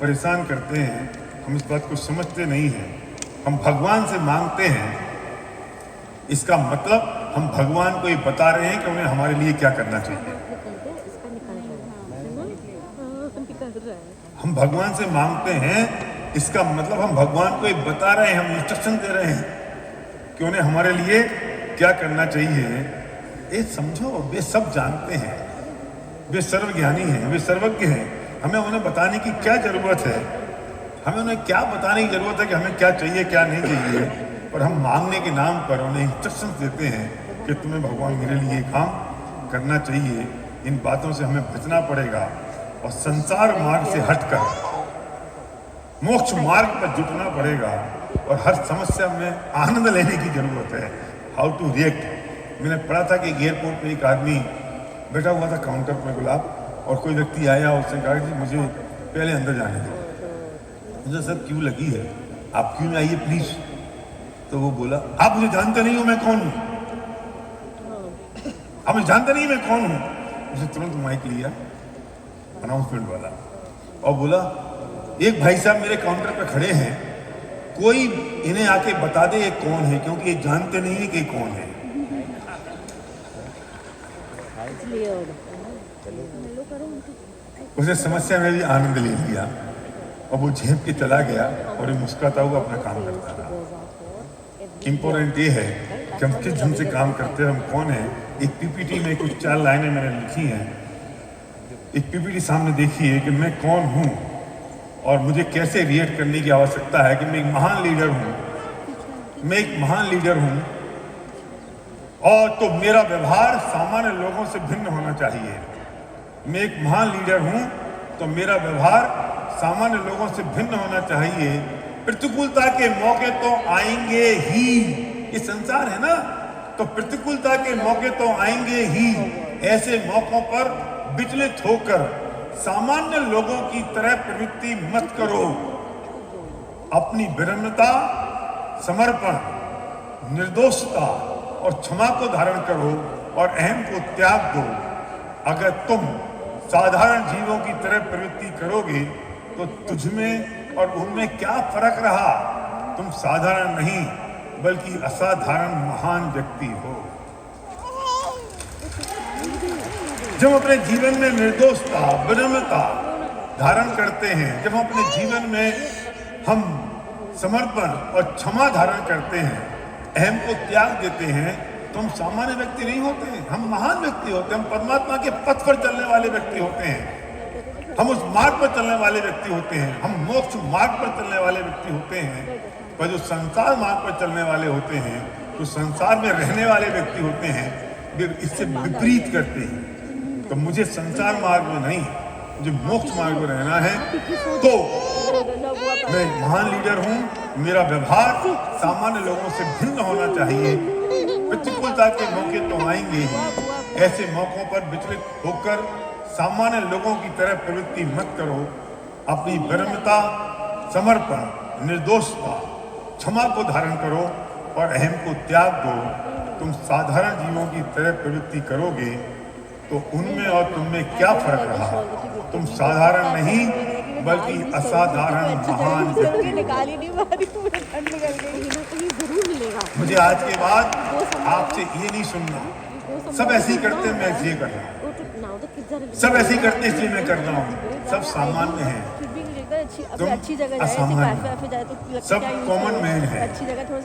परेशान करते हैं। हम इस बात को समझते नहीं हैं। हम भगवान से मांगते हैं, इसका मतलब हम भगवान को ये बता रहे हैं कि उन्हें हमारे लिए क्या करना चाहिए। हम भगवान से मांगते हैं, इसका मतलब हम भगवान को ये बता रहे हैं, हम इंस्ट्रक्शन दे रहे हैं कि उन्हें हमारे लिए क्या करना चाहिए। ये समझो, वे सब जानते हैं, वे सर्वज्ञानी हैं, वे सर्वज्ञ हैं। हमें उन्हें बताने की क्या जरूरत है? हमें उन्हें क्या बताने की जरूरत है कि हमें क्या चाहिए क्या नहीं चाहिए? और हम मांगने के नाम पर उन्हें इंस्ट्रक्शन देते हैं कि तुम्हें भगवान मेरे लिए काम करना चाहिए। इन बातों से हमें बचना पड़ेगा और संसार मार्ग से हटकर मोक्ष मार्ग पर जुटना पड़ेगा और हर समस्या में आनंद लेने की जरूरत है। How to react. मैंने पढ़ा था कि एयरपोर्ट पे एक आदमी बैठा हुआ था काउंटर पर गुलाब, और कोई व्यक्ति आया, उसने कहा कि मुझे पहले अंदर जाने दो। मुझे सर क्यों लगी है, आप क्यों में आइए प्लीज। तो वो बोला, आप मुझे जानते नहीं हो मैं कौन हूँ, आप मुझे जानते नहीं मैं कौन हूँ। उसने तुरंत माइक लिया अनाउंसमेंट वाला और बोला, एक भाई साहब मेरे काउंटर पे खड़े हैं, कोई इन्हें आके बता दे ये कौन है, क्योंकि ये जानते नहीं है कि ये कौन है। उसने समस्या में भी आनंद ले लिया और वो झेप के चला गया और ये मुस्कुराता हुआ अपना काम करता रहा। इम्पोर्टेंट ये है कि हम किस ढंग से काम करते हैं, हम कौन है। एक पीपीटी में कुछ 4 लाइनें मैंने लिखी हैं। एक पीपीटी सामने देखिए कि मैं कौन हूँ और मुझे कैसे रिएक्ट करने की आवश्यकता है कि मैं एक महान लीडर हूँ, मैं एक महान लीडर हूँ और तो मेरा व्यवहार सामान्य लोगों से भिन्न होना चाहिए। मैं एक महान लीडर हूँ तो मेरा व्यवहार सामान्य लोगों से भिन्न होना चाहिए। प्रतिकूलता के मौके तो आएंगे ही, ये संसार है ना, तो प्रतिकूलता के मौके तो आएंगे ही। ऐसे मौकों पर विचलित होकर सामान्य लोगों की तरह प्रवृत्ति मत करो। अपनी विनम्रता, समर्पण, निर्दोषता और क्षमा को धारण करो और अहम को त्याग दो। अगर तुम साधारण जीवों की तरह प्रवृत्ति करोगे तो तुझमें और उनमें क्या फर्क रहा। तुम साधारण नहीं बल्कि असाधारण महान व्यक्ति हो। जब अपने जीवन में निर्दोषता, विनम्रता धारण करते हैं, जब हम अपने जीवन में हम समर्पण और क्षमा धारण करते हैं, अहम को त्याग देते हैं, तो हम सामान्य व्यक्ति नहीं होते हैं, हम महान व्यक्ति होते हैं। हम परमात्मा के पथ पर चलने वाले व्यक्ति होते हैं, हम उस मार्ग पर चलने वाले व्यक्ति होते हैं, हम मोक्ष मार्ग पर चलने वाले व्यक्ति होते हैं। पर जो संसार मार्ग पर चलने वाले होते हैं, जो संसार में रहने वाले व्यक्ति होते हैं, वे इससे विपरीत करते हैं। तो मुझे संसार मार्ग में नहीं, मुझे मोक्ष मार्ग में रहना है। तो मैं महान लीडर हूँ, मेरा व्यवहार सामान्य लोगों से भिन्न होना चाहिए। प्रतिकूलता के मौके तो आएंगे ही, ऐसे मौकों पर विचलित होकर सामान्य लोगों की तरह प्रवृत्ति मत करो। अपनी विनम्रता, समर्पण, निर्दोषता, क्षमा को धारण करो और अहम को त्याग दो। तुम साधारण जीवों की तरह प्रवृत्ति करोगे तो उनमें और तुममें क्या फर्क रहा। तुम साधारण नहीं बल्कि असाधारण महान व्यक्ति। मुझे आज के बाद आपसे ये नहीं सुनना, सब ऐसे ही करते हैं, मैं इसलिए कर रहा हूँ, सब ऐसे ही करते इसलिए मैं कर रहा हूँ। सब सामान्य है, तुम असामान्य, सब कॉमन मैन है,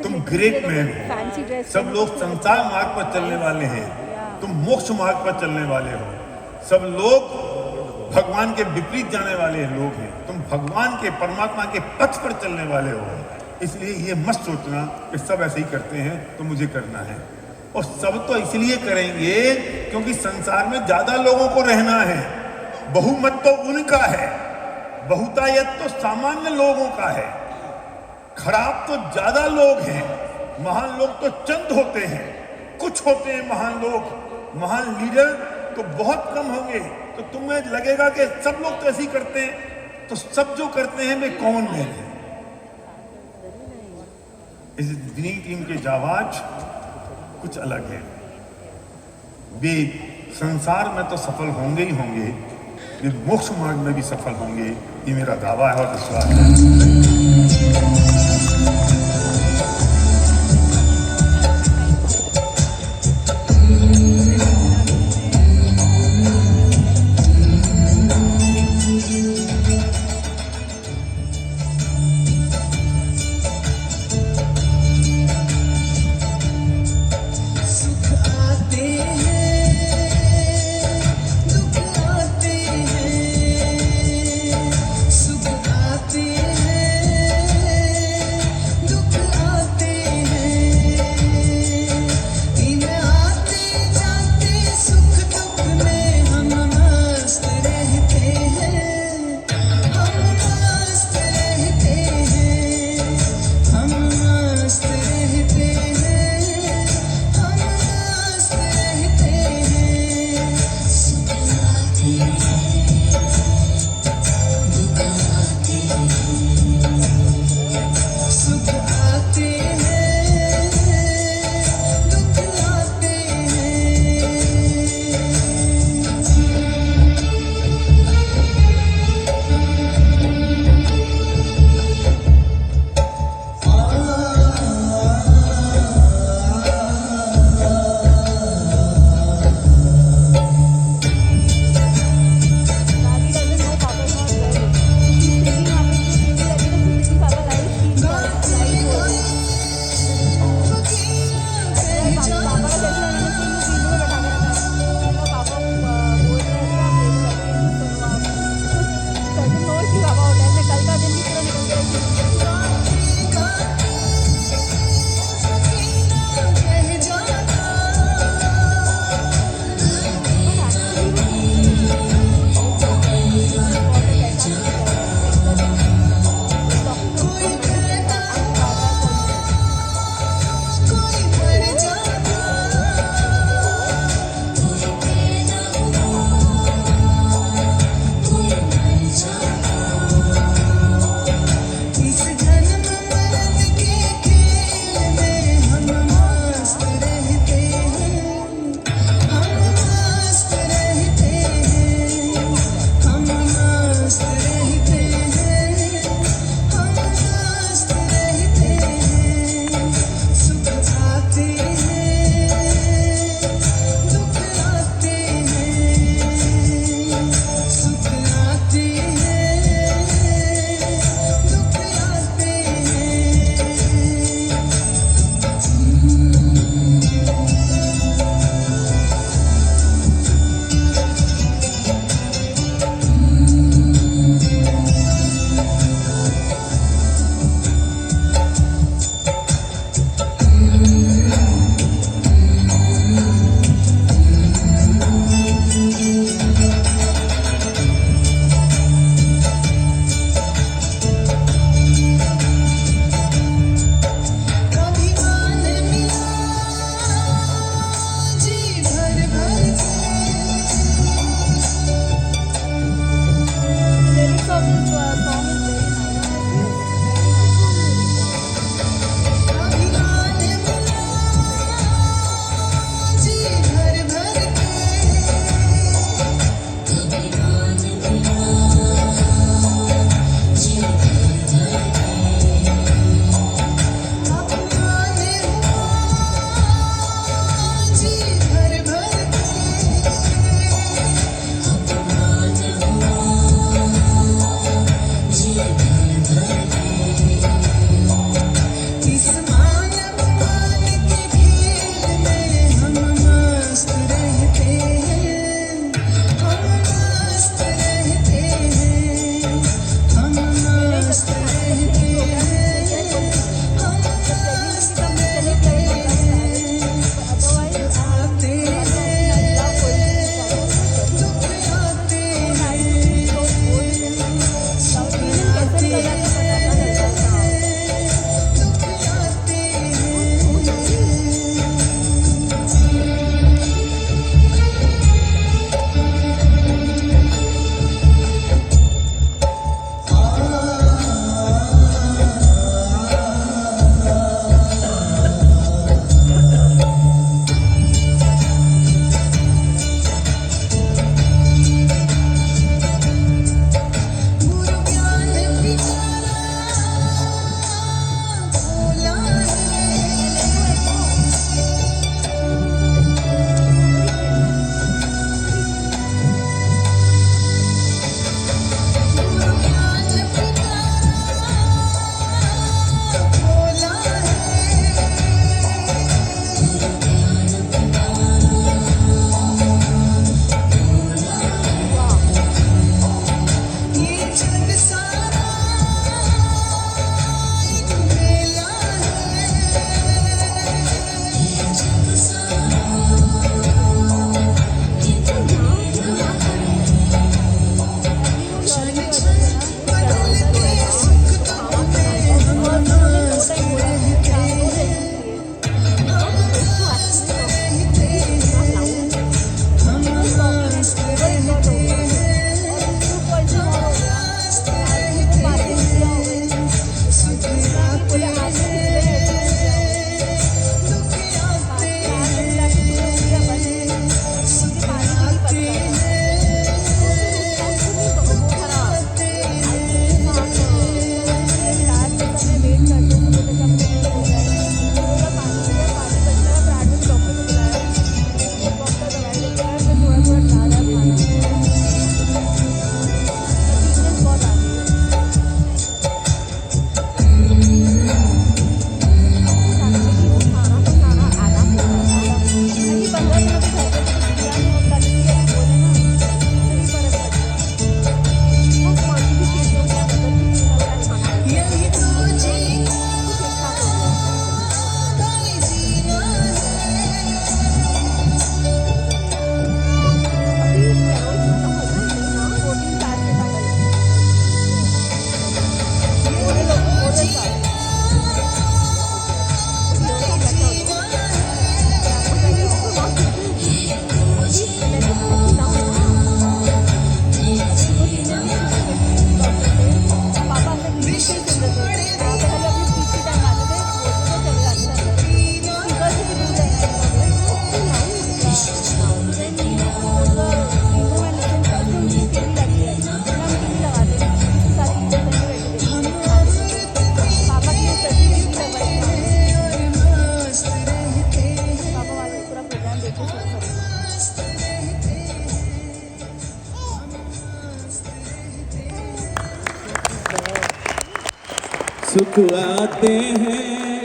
तुम ग्रेट मैन हो। सब लोग संसार मार्ग पर चलने वाले हैं, तुम मोक्ष मार्ग पर चलने वाले हो। सब लोग भगवान के विपरीत जाने वाले लोग हैं, तुम भगवान के, परमात्मा के पथ पर चलने वाले हो। इसलिए ये मत सोचना कि सब ऐसे ही करते हैं तो मुझे करना है। और सब तो इसलिए करेंगे क्योंकि संसार में ज्यादा लोगों को रहना है। बहुमत तो उनका है, बहुतायत तो सामान्य लोगों का है। खराब तो ज्यादा लोग हैं, महान लोग तो चंद होते हैं, कुछ होते हैं महान लोग। महान लीडर तो बहुत कम होंगे। तो तुम्हें लगेगा कि सब लोग तो ऐसे ही करते हैं, तो सब जो करते हैं वे कौन में है? इस दिनी टीम के जाबाज कुछ अलग है। वे संसार में तो सफल होंगे ही होंगे, वे मोक्ष मार्ग में भी सफल होंगे। ये मेरा दावा है और विश्वास है। सुख आते हैं